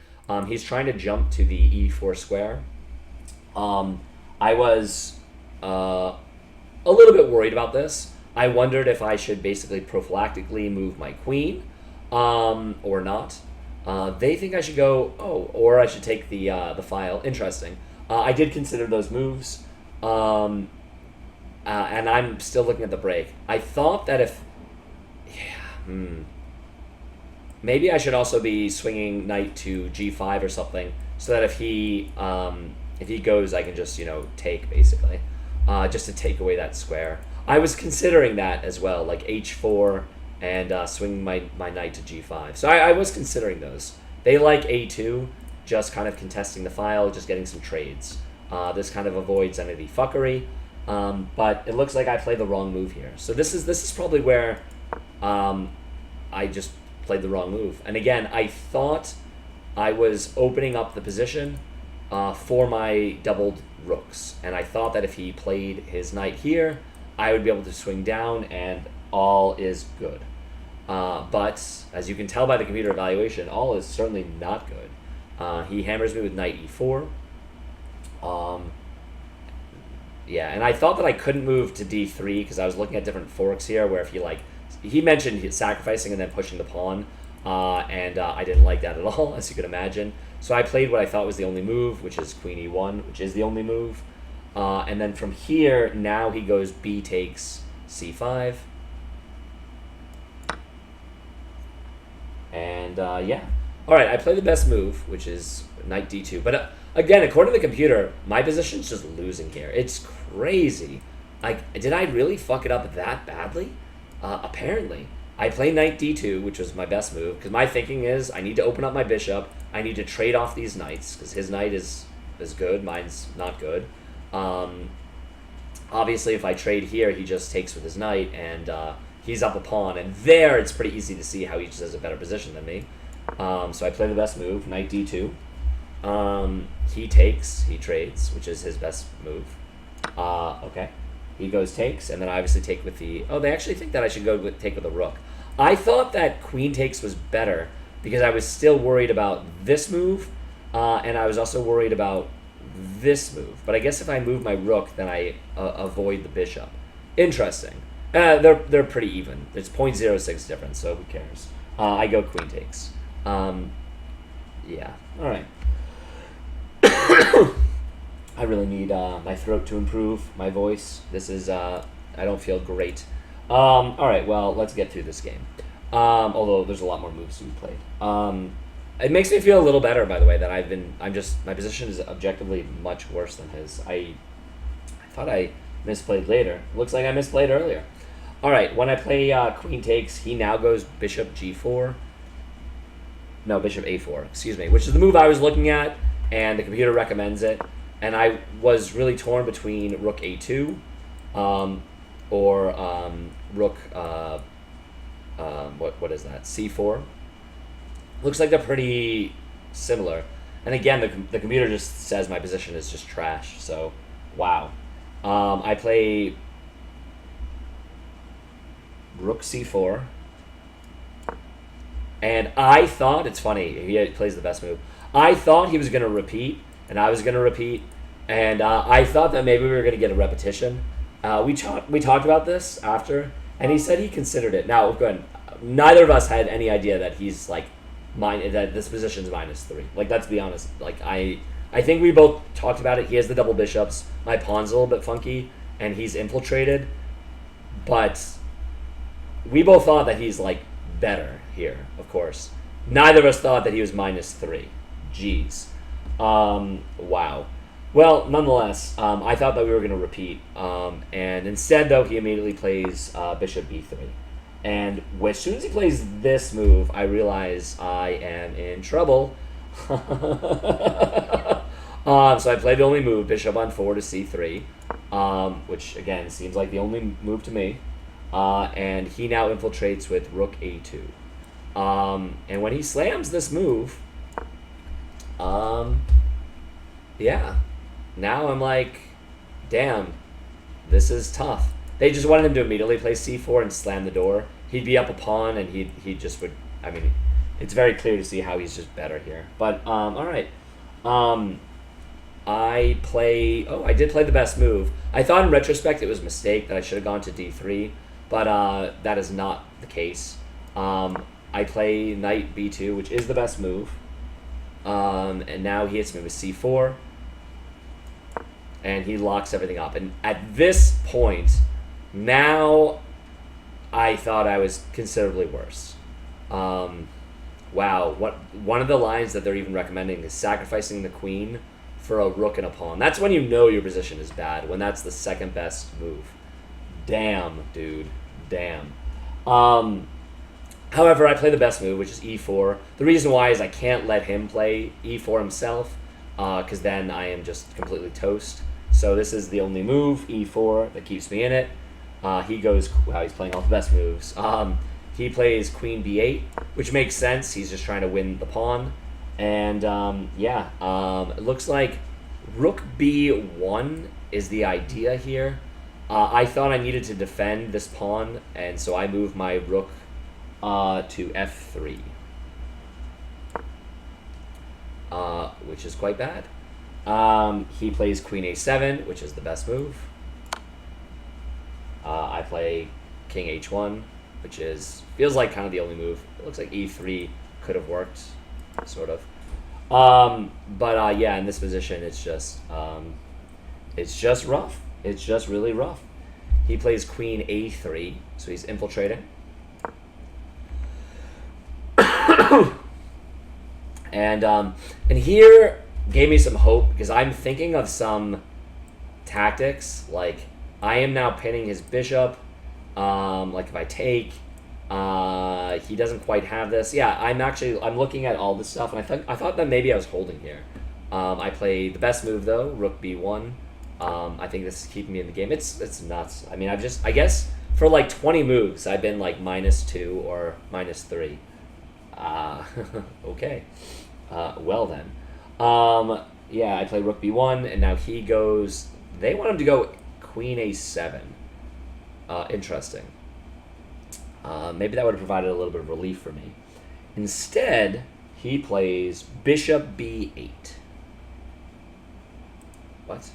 He's trying to jump to the e4 square. I was a little bit worried about this. I wondered if I should basically prophylactically move my queen, or not. They think I should go, or I should take the file. Interesting. I did consider those moves, and I'm still looking at the break. I thought that maybe I should also be swinging knight to g5 or something, so that if he goes, I can just take basically, just to take away that square. I was considering that as well, like h4 and swinging my knight to g5. So I was considering those. They like a2, just kind of contesting the file, just getting some trades. This kind of avoids any of the fuckery, but it looks like I played the wrong move here. So this is probably where I just played the wrong move. And again, I thought I was opening up the position for my doubled rooks, and I thought that if he played his knight here, I would be able to swing down and all is good. But as you can tell by the computer evaluation, all is certainly not good. He hammers me with knight e4. Yeah, and I thought that I couldn't move to d3 because I was looking at different forks here where if he mentioned sacrificing and then pushing the pawn. and I didn't like that at all, as you can imagine. So I played what I thought was the only move, which is queen e1, which is the only move. And then from here, now he goes b takes c5. And yeah. All right, I play the best move, which is knight d2. But again, according to the computer, my position's just losing here. It's crazy. Like, did I really fuck it up that badly? Apparently. I play knight d2, which was my best move, because my thinking is I need to open up my bishop. I need to trade off these knights, because his knight is good. Mine's not good. Obviously, if I trade here, he just takes with his knight, and he's up a pawn. And there, it's pretty easy to see how he just has a better position than me. So I play the best move, knight d2. He takes, he trades, which is his best move. Okay. He goes takes, and then I obviously take with the... Oh, they actually think that I should go take with a rook. I thought that queen takes was better because I was still worried about this move, and I was also worried about this move. But I guess if I move my rook, then I avoid the bishop. Interesting. They're pretty even. It's 0.06 difference, so who cares? I go queen takes. Yeah. All right. I really need my throat to improve, my voice. This is, I don't feel great. All right, well, let's get through this game. Although there's a lot more moves to be played. It makes me feel a little better, by the way, that my position is objectively much worse than his. I thought I misplayed later. Looks like I misplayed earlier. All right, when I play queen takes, he now goes bishop g4. No, bishop a4, excuse me, which is the move I was looking at, and the computer recommends it. And I was really torn between rook a2 or rook, what is that, c4. Looks like they're pretty similar. And again, the computer just says my position is just trash, so wow. I play rook c4. And I thought, it's funny, he plays the best move. I thought he was going to repeat, and I was going to repeat, and I thought that maybe we were going to get a repetition. We talked about this after, and he said he considered it. Now, go ahead. Neither of us had any idea that he's like that this position's -3. Like, let's be honest. Like, I think we both talked about it. He has the double bishops. My pawn's a little bit funky, and he's infiltrated. But we both thought that he's like better here, of course. Neither of us thought that he was -3. Jeez. Wow. Well, nonetheless, I thought that we were going to repeat. And instead, though, he immediately plays bishop b3. And as soon as he plays this move, I realize I am in trouble. So I played the only move, bishop on 4 to c3, which, again, seems like the only move to me. And he now infiltrates with rook a2. And when he slams this move, yeah, now I'm like, damn, this is tough. They just wanted him to immediately play c4 and slam the door. He'd be up a pawn, and he just would, I mean, it's very clear to see how he's just better here. But, all right. I did play the best move. I thought in retrospect it was a mistake that I should have gone to d3, but that is not the case. I play knight b2, which is the best move. And now he hits me with c4. And he locks everything up. And at this point, now I thought I was considerably worse. Wow. One of the lines that they're even recommending is sacrificing the queen for a rook and a pawn. That's when you know your position is bad, when that's the second best move. Damn, dude. Damn. However, I play the best move, which is e4. The reason why is I can't let him play e4 himself, because then I am just completely toast. So this is the only move, e4, that keeps me in it. He goes, wow, he's playing all the best moves. He plays queen b8, which makes sense. He's just trying to win the pawn. And yeah, it looks like rook b1 is the idea here. I thought I needed to defend this pawn, and so I moved my rook to f3, which is quite bad. He plays queen a7, which is the best move. I play king h1, which feels like kind of the only move. It looks like e3 could have worked, sort of. Yeah, in this position, it's just rough. It's just really rough. He plays queen a3, so he's infiltrating. And here gave me some hope because I'm thinking of some tactics, like I am now pinning his bishop. Like if I take, he doesn't quite have this. Yeah, I'm looking at all this stuff, and I thought that maybe I was holding here. I play the best move though, rook b1. I think this is keeping me in the game. It's nuts. I mean, I guess for like 20 moves, I've been like -2 or -3. Okay. Well then. Yeah, I play rook b1, and now he goes. They want him to go queen a7. Interesting. Maybe that would have provided a little bit of relief for me. Instead, he plays bishop b8. What?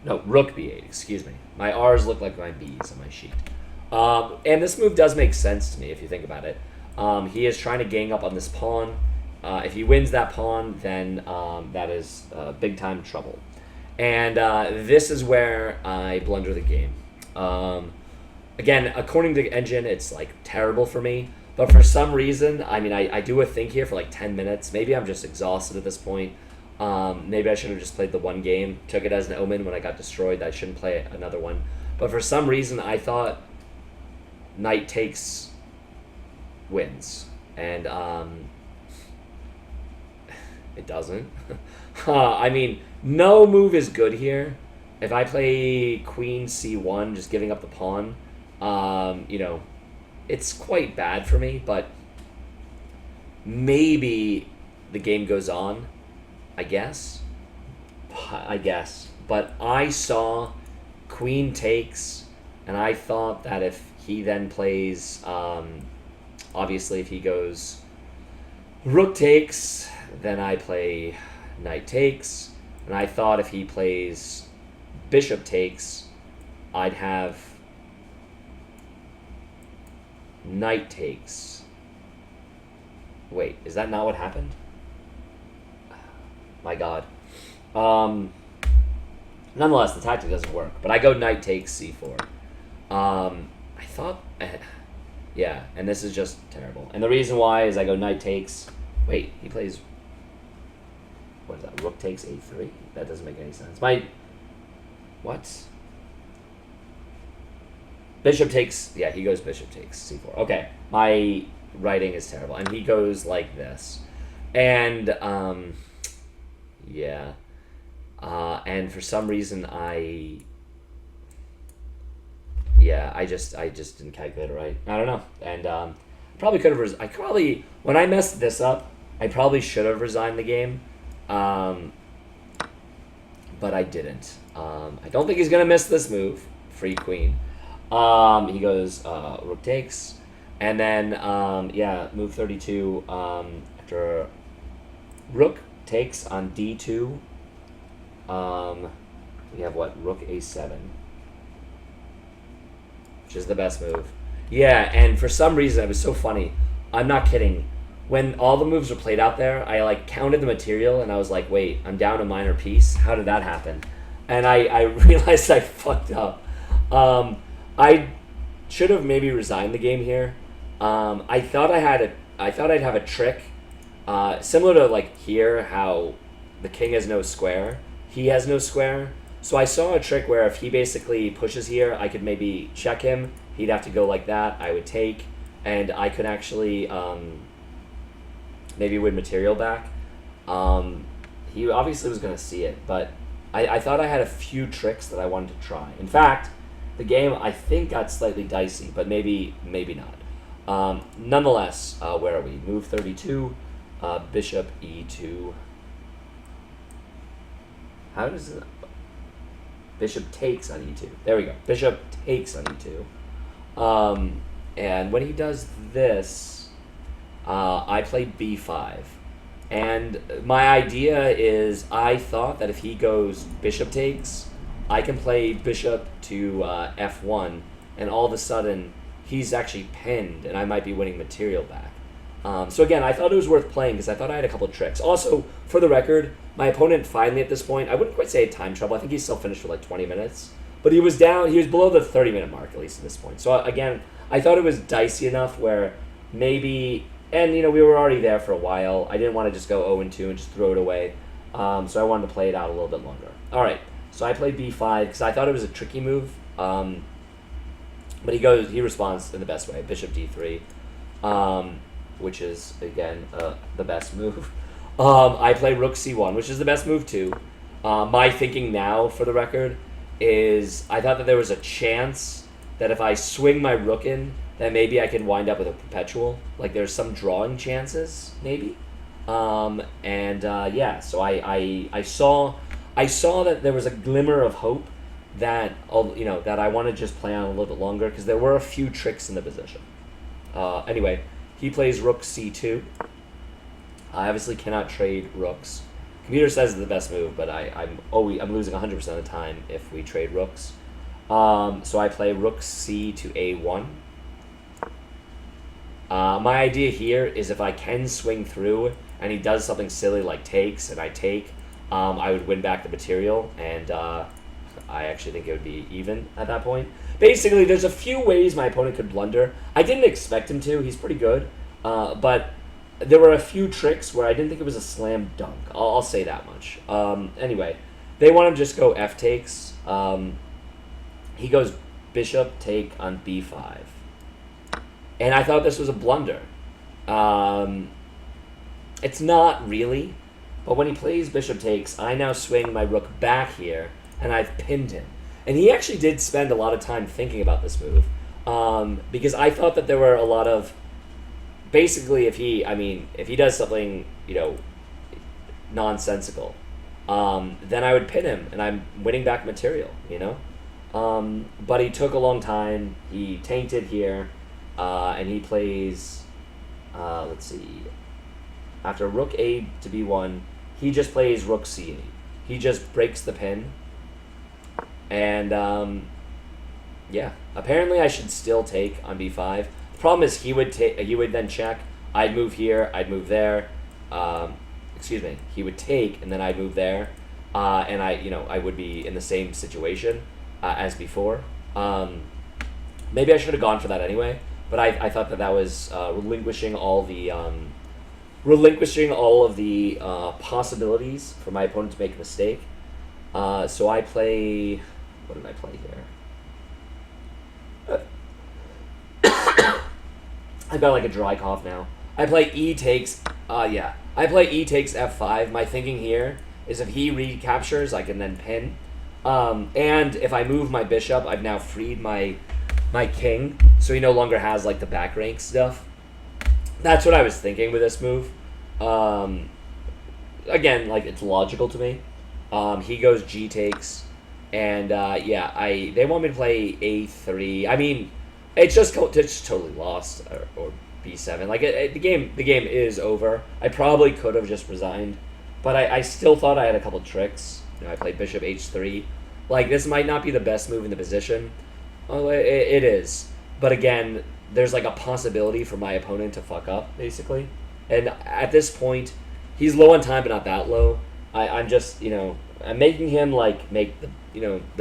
No, rook b8, excuse me. My R's look like my B's on my sheet. And this move does make sense to me if you think about it. He is trying to gang up on this pawn. If he wins that pawn, then that is big time trouble. And this is where I blunder the game. Again, according to the engine, it's like terrible for me. But for some reason, I mean, I do a think here for like 10 minutes. Maybe I'm just exhausted at this point. Maybe I should have just played the one game, took it as an omen when I got destroyed that I shouldn't play another one. But for some reason, I thought knight takes wins. And it doesn't. I mean, no move is good here. If I play queen c1, just giving up the pawn, you know, it's quite bad for me, but maybe the game goes on, I guess. But I saw queen takes, and I thought that if he then plays, obviously if he goes rook takes, then I play knight takes, and I thought if he plays bishop takes, I'd have knight takes. Wait, is that not what happened? My God. Nonetheless, the tactic doesn't work, but I go knight takes c4. I thought, yeah, and this is just terrible. And the reason why is I go knight takes. Wait, he plays. What is that? Rook takes a3. That doesn't make any sense. What? Bishop takes. Yeah, he goes bishop takes c4. Okay, my writing is terrible, and he goes like this, and yeah, and for some reason I just didn't calculate it right. I don't know, and probably could have. When I messed this up, I probably should have resigned the game. But I didn't. I don't think he's going to miss this move. Free queen. He goes rook takes. And then, yeah, move 32. After rook takes on d2. We have what? Rook a7. Which is the best move. Yeah, and for some reason, it was so funny. I'm not kidding. When all the moves were played out there, I like counted the material and I was like, wait, I'm down a minor piece. How did that happen? And I realized I fucked up. I should have maybe resigned the game here. I thought I'd have a trick, similar to like here, how the king has no square. He has no square. So I saw a trick where if he basically pushes here, I could maybe check him. He'd have to go like that. I would take, and I could actually maybe win material back. He obviously was going to see it, but I thought I had a few tricks that I wanted to try. In fact, the game, I think, got slightly dicey, but maybe not. Nonetheless, where are we? Move 32, bishop e2. How does it... Bishop takes on e2. There we go. Bishop takes on e2. And when he does this, I play b5. And my idea is I thought that if he goes bishop takes, I can play bishop to f1, and all of a sudden he's actually pinned, and I might be winning material back. So again, I thought it was worth playing because I thought I had a couple of tricks. Also, for the record, my opponent finally at this point, I wouldn't quite say time trouble. I think he still finished for like 20 minutes. But he was below the 30-minute mark, at least at this point. So again, I thought it was dicey enough where maybe, and we were already there for a while. I didn't want to just go 0-2 and just throw it away. So I wanted to play it out a little bit longer. All right, so I played b5 because I thought it was a tricky move. But he responds in the best way, bishop d3. Which is, again, the best move. I play rook c1, which is the best move, too. My thinking now, for the record, is I thought that there was a chance that if I swing my rook in, that maybe I could wind up with a perpetual. Like, there's some drawing chances, maybe. So I saw that there was a glimmer of hope that, that I want to just play on a little bit longer, because there were a few tricks in the position. Anyway, he plays rook c2. I obviously cannot trade rooks. Computer says it's the best move, but I'm losing 100% of the time if we trade rooks. So I play rook c to a1. My idea here is if I can swing through and he does something silly like takes and I take, I would win back the material, and I actually think it would be even at that point. Basically, there's a few ways my opponent could blunder. I didn't expect him to. He's pretty good. But there were a few tricks where I didn't think it was a slam dunk. I'll say that much. Anyway, they want to just go f takes. He goes bishop take on b5. And I thought this was a blunder. It's not really. But when he plays bishop takes, I now swing my rook back here, and I've pinned him. And he actually did spend a lot of time thinking about this move, because I thought that there were a lot of, basically, if he does something, nonsensical, then I would pin him, and I'm winning back material, But he took a long time. He tainted here, and he plays, let's see, after rook a to b1, he just plays rook c8. He just breaks the pin. And, apparently I should still take on b5. The problem is he would then check. I'd move here. I'd move there. He would take, and then I'd move there. And I would be in the same situation as before. Maybe I should have gone for that anyway. But I thought that was relinquishing all of the possibilities for my opponent to make a mistake. So I play. What did I play here? I've got like a dry cough now. I play e takes. I play e takes f5. My thinking here is if he recaptures, I can then pin. And if I move my bishop, I've now freed my king, so he no longer has like the back rank stuff. That's what I was thinking with this move. Again, like it's logical to me. He goes g takes. And they want me to play a3. I mean, it's just totally lost, or b7. Like the game is over. I probably could have just resigned, but I still thought I had a couple tricks. I played bishop h3. Like this might not be the best move in the position. Well, it is, but again, there's like a possibility for my opponent to fuck up basically. And at this point, he's low on time, but not that low. I'm just I'm making him like make the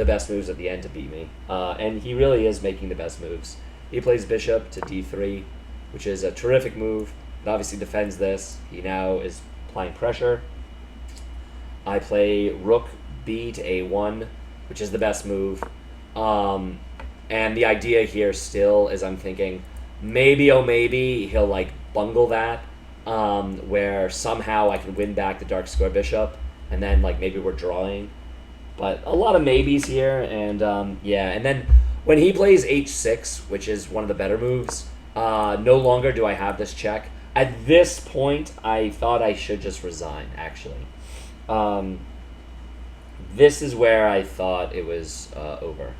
best moves at the end to beat me, and he really is making the best moves. He plays bishop to d3, which is a terrific move. It obviously defends this. He now is applying pressure. I play rook b to a1, which is the best move. And the idea here still is I'm thinking maybe he'll like bungle that, where somehow I can win back the dark square bishop, and then like maybe we're drawing. But a lot of maybes here, and and then when he plays h6, which is one of the better moves, no longer do I have this check. At this point, I thought I should just resign, actually. This is where I thought it was over,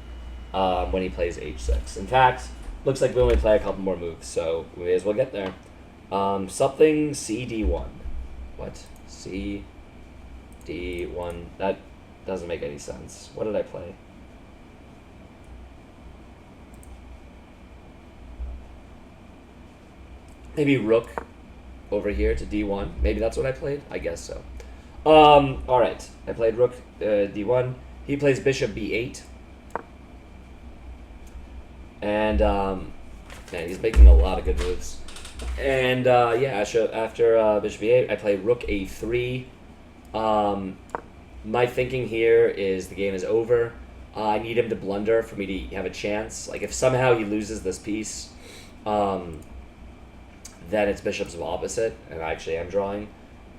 when he plays h6. In fact, looks like we only play a couple more moves, so we may as well get there. Something cd1. What? cd1. That doesn't make any sense. What did I play? maybe rook over here to d1. Maybe that's what I played. I guess so. All right. I played rook d1. He plays bishop b8, and man, he's making a lot of good moves. And yeah, after bishop b8, I play rook a3. My thinking here is the game is over. I need him to blunder for me to have a chance. Like, if somehow he loses this piece, then it's bishop's opposite, and I actually am drawing.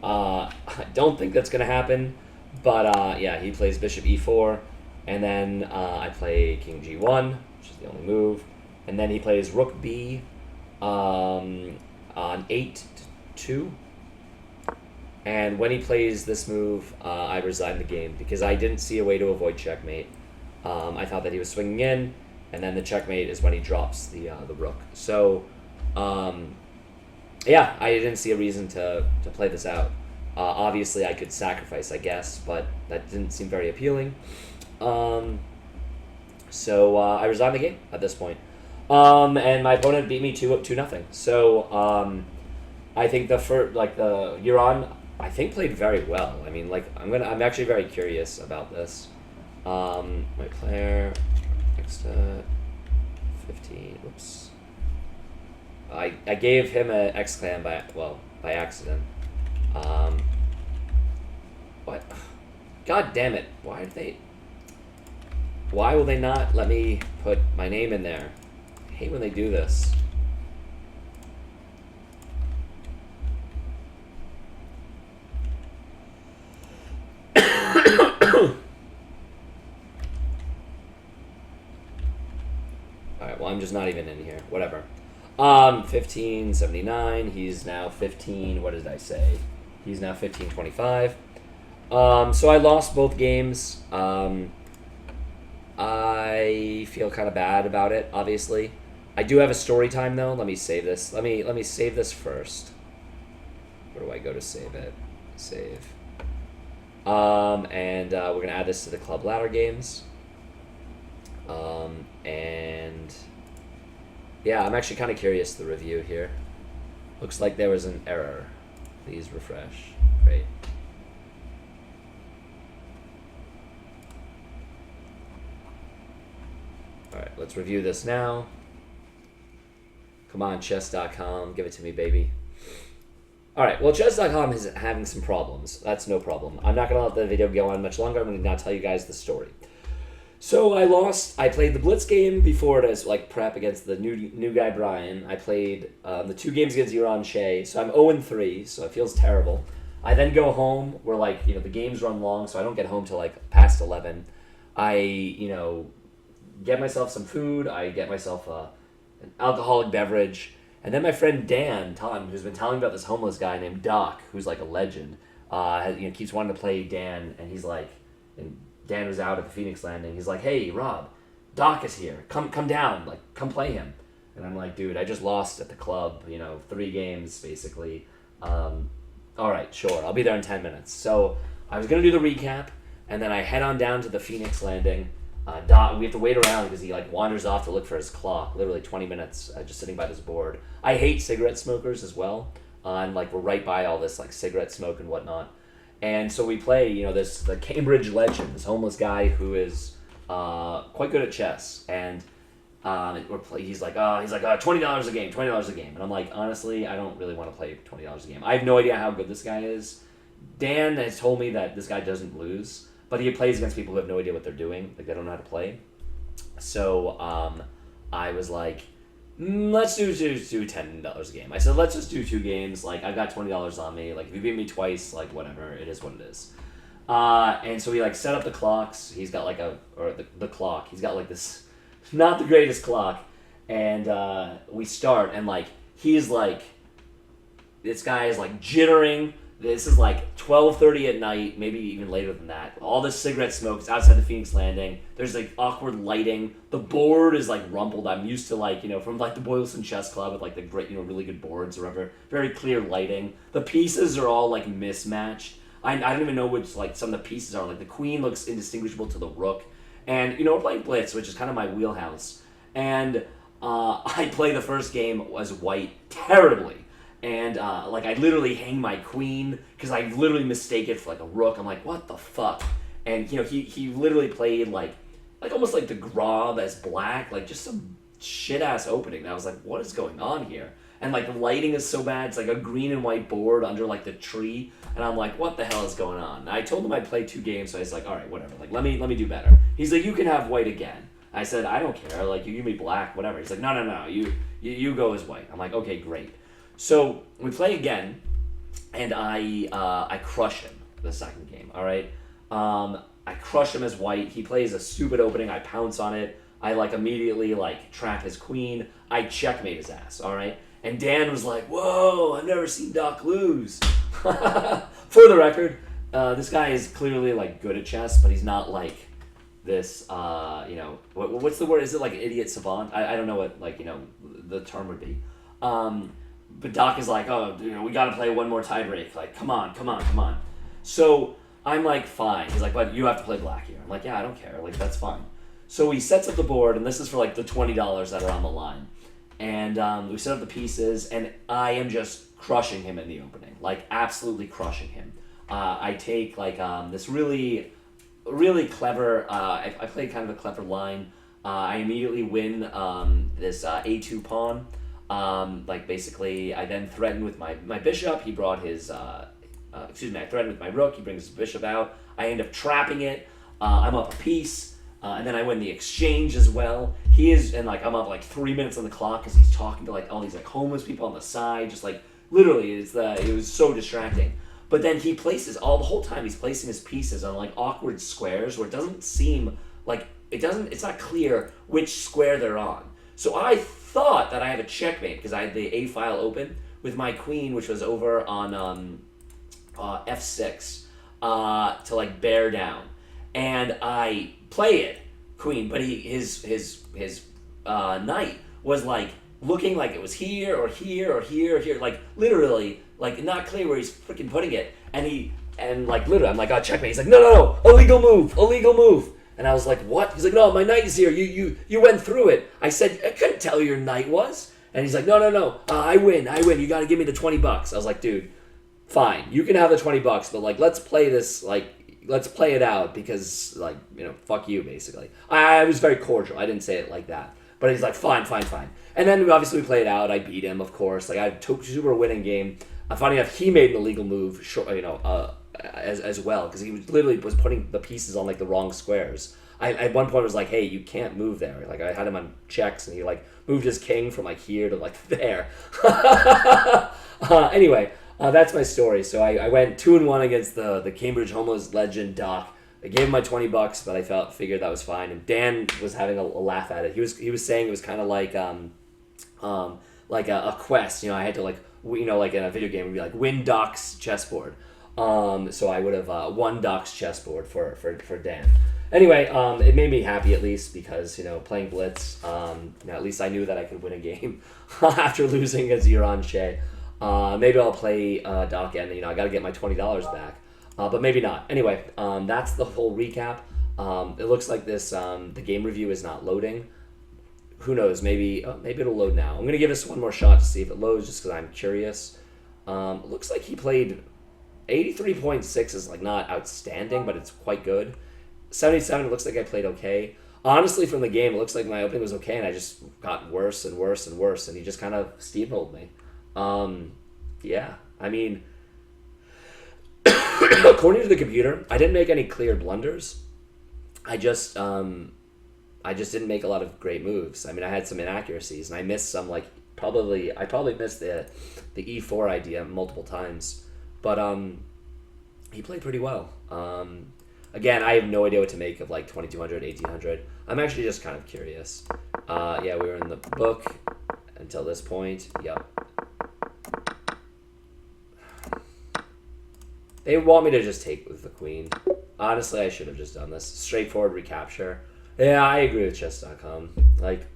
I don't think that's going to happen, but yeah, he plays bishop e4, and then I play king g1, which is the only move, and then he plays rook b on 8-2. And when he plays this move, I resign the game because I didn't see a way to avoid checkmate. I thought that he was swinging in, and then the checkmate is when he drops the rook. So, yeah, I didn't see a reason to play this out. Obviously, I could sacrifice, I guess, but that didn't seem very appealing. So I resigned the game at this point. And my opponent beat me 2-0. So I think the Euron, I think, played very well. I mean, like, I'm actually very curious about this. My player, Eckstut, 15. Whoops. I gave him an X-Clan by accident. What? God damn it! Why will they not let me put my name in there? I hate when they do this. Alright, well, I'm just not even in here. Whatever. 1579. He's now 15. What did I say? He's now 1525. So I lost both games. I feel kind of bad about it, obviously. I do have a story time, though. Let me save this. Let me save this first. Where do I go to save it? Save. And we're going to add this to the Club Ladder games. And yeah, I'm actually kind of curious the review here. Looks like there was an error. Please refresh. Great. Alright, let's review this now. Come on, chess.com. Give it to me, baby. Alright, well, chess.com is having some problems. That's no problem. I'm not going to let the video go on much longer. I'm going to now tell you guys the story. So I lost. I played the Blitz game before it as like prep against the new guy Brian. I played the 2 games against Euron Shea. So I'm 0-3. So it feels terrible. I then go home where the games run long, so I don't get home till like past 11. I get myself some food. I get myself an alcoholic beverage, and then my friend Dan Totten, who's been telling me about this homeless guy named Doc, who's like a legend, keeps wanting to play Dan, and he's like, and Dan was out at the Phoenix Landing. He's like, "Hey, Rob, Doc is here. Come down. Like, come play him." And I'm like, "Dude, I just lost at the club. 3 games basically. All right, sure. I'll be there in 10 minutes." So I was gonna do the recap, and then I head on down to the Phoenix Landing. Doc, we have to wait around because he wanders off to look for his clock. Literally 20 minutes just sitting by this board. I hate cigarette smokers as well. And we're right by all this cigarette smoke and whatnot. And so we play, the Cambridge legend, this homeless guy who is quite good at chess. And he's like, $20 a game, $20 a game. And I'm like, honestly, I don't really want to play $20 a game. I have no idea how good this guy is. Dan has told me that this guy doesn't lose, but he plays against people who have no idea what they're doing. Like, they don't know how to play. So I was like, let's do $10 a game. I said, let's just do 2 games. I've got $20 on me. If you beat me twice, whatever. It is what it is. And so we set up the clocks. He's got the clock. He's got this, not the greatest clock. And we start, and he's this guy is jittering. This is 12:30 at night, maybe even later than that. All this cigarette smoke is outside the Phoenix Landing. There's awkward lighting. The board is rumpled. I'm used to from the Boylston Chess Club with the great really good boards or whatever. Very clear lighting. The pieces are all mismatched. I don't even know which some of the pieces are. The queen looks indistinguishable to the rook, and we're playing Blitz, which is kind of my wheelhouse. And I play the first game as white terribly. and like I literally hang my queen because I literally mistake it for like a rook. I'm like, what the fuck? And he literally played like almost like the Grob as black, like just some shit ass opening. And I was like, what is going on here? And like the lighting is so bad. It's like a green and white board under like the tree, and I'm like, what the hell is going on? And I told him I'd play 2 games, so I was like, all right, whatever. Like let me do better. He's like, you can have white again. I said, I don't care. Like you give me black, whatever. He's like, no. You go as white. I'm like, okay, great. So we play again, and I crush him the second game. All right. I crush him as white. He plays a stupid opening. I pounce on it. I like immediately like trap his queen. I checkmate his ass. All right. And Dan was like, "Whoa, I've never seen Doc lose." For the record, this guy is clearly like good at chess, but he's not like this. What's the word? Is it like idiot savant? I don't know what the term would be. But Doc is like, "Oh, we got to play one more tiebreak. Like, come on." So I'm like, fine. He's like, but you have to play black here. I'm like, yeah, I don't care. Like, that's fine. So he sets up the board, and this is for like the $20 that are on the line. And we set up the pieces, and I am just crushing him in the opening. Like, absolutely crushing him. I take like this really, really clever, I played kind of a clever line. I immediately win this A2 pawn. Basically, I then threaten with my bishop. He brought his... I threaten with my rook. He brings his bishop out. I end up trapping it. I'm up a piece. And then I win the exchange as well. I'm up like 3 minutes on the clock because he's talking to like all these like homeless people on the side. Just like literally, it was so distracting. But then he places the whole time he's placing his pieces on like awkward squares where it doesn't seem like it's not clear which square they're on. So I thought that I had a checkmate because I had the A file open with my queen, which was over on F6 to like bear down, and I play it queen, but his knight was like looking like it was here or here or here or here, like literally like not clear where he's freaking putting it, and like literally I'm like, oh, checkmate. He's like, no, illegal move. And I was like, what? He's like, no, my knight is here. You went through it. I said, I couldn't tell who your knight was. And he's like, no, I win. You got to give me the $20. I was like, dude, fine, you can have the $20, but like let's play this, like let's play it out because like fuck you basically. I was very cordial. I didn't say it like that, but he's like fine. And then we played it out. I beat him, of course. Like I had a super winning game. Funny enough, he made an illegal move, as well because he was putting the pieces on like the wrong squares. I at one point was like, hey, you can't move there. Like I had him on checks, and he like moved his king from like here to like there. Anyway. That's my story. So I went 2-1 against the Cambridge homeless legend Doc. I gave him my $20, but I figured that was fine. And Dan was having a laugh at it. He was saying it was kind of like a quest. I had to like like in a video game, would be like win Doc's chessboard. So I would have won Doc's chessboard for Dan. Anyway, it made me happy at least because playing Blitz. At least I knew that I could win a game after losing against Yuran Shea. Maybe I'll play Doc and I got to get my $20 back, but maybe not. Anyway, that's the whole recap. It looks like this the game review is not loading. Who knows? Maybe it'll load now. I'm gonna give this one more shot to see if it loads, just because I'm curious. It looks like he played 83.6 is like not outstanding, but it's quite good. 77. It looks like I played okay. Honestly, from the game, it looks like my opening was okay, and I just got worse and worse and worse, and he just kind of steamrolled me. Yeah, I mean, according to the computer, I didn't make any clear blunders. I just didn't make a lot of great moves. I mean, I had some inaccuracies, and I missed some, like, I probably missed the E4 idea multiple times, but, he played pretty well. Again, I have no idea what to make of, like, 2200, 1800. I'm actually just kind of curious. Yeah, we were in the book until this point. Yep. They want me to just take with the queen. Honestly, I should have just done this. Straightforward recapture. Yeah, I agree with chess.com. Like,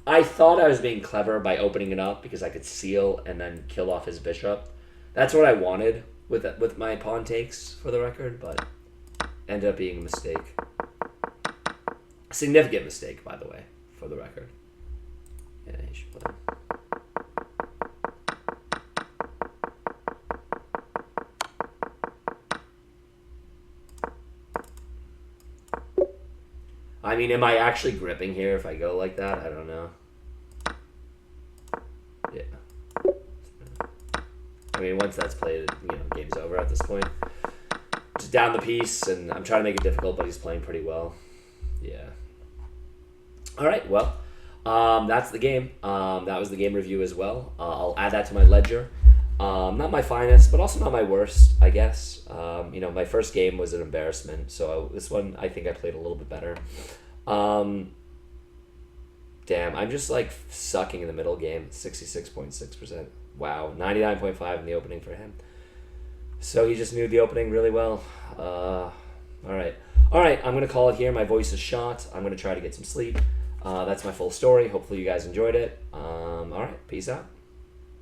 I thought I was being clever by opening it up because I could seal and then kill off his bishop. That's what I wanted with my pawn takes, for the record, but ended up being a mistake. A significant mistake, by the way, for the record. Yeah, you should play. I mean, am I actually gripping here if I go like that? I don't know. Yeah. I mean, once that's played, game's over at this point. Just down the piece, and I'm trying to make it difficult, but he's playing pretty well. Yeah. All right, well, that's the game. That was the game review as well. I'll add that to my ledger. Not my finest, but also not my worst, I guess. My first game was an embarrassment, so this one I think I played a little bit better. Damn, I'm just like sucking in the middle game. 66.6%. Wow, 99.5 in the opening for him. So he just knew the opening really well. All right, I'm gonna call it here. My voice is shot. I'm gonna try to get some sleep. That's my full story. Hopefully you guys enjoyed it. All right, peace out.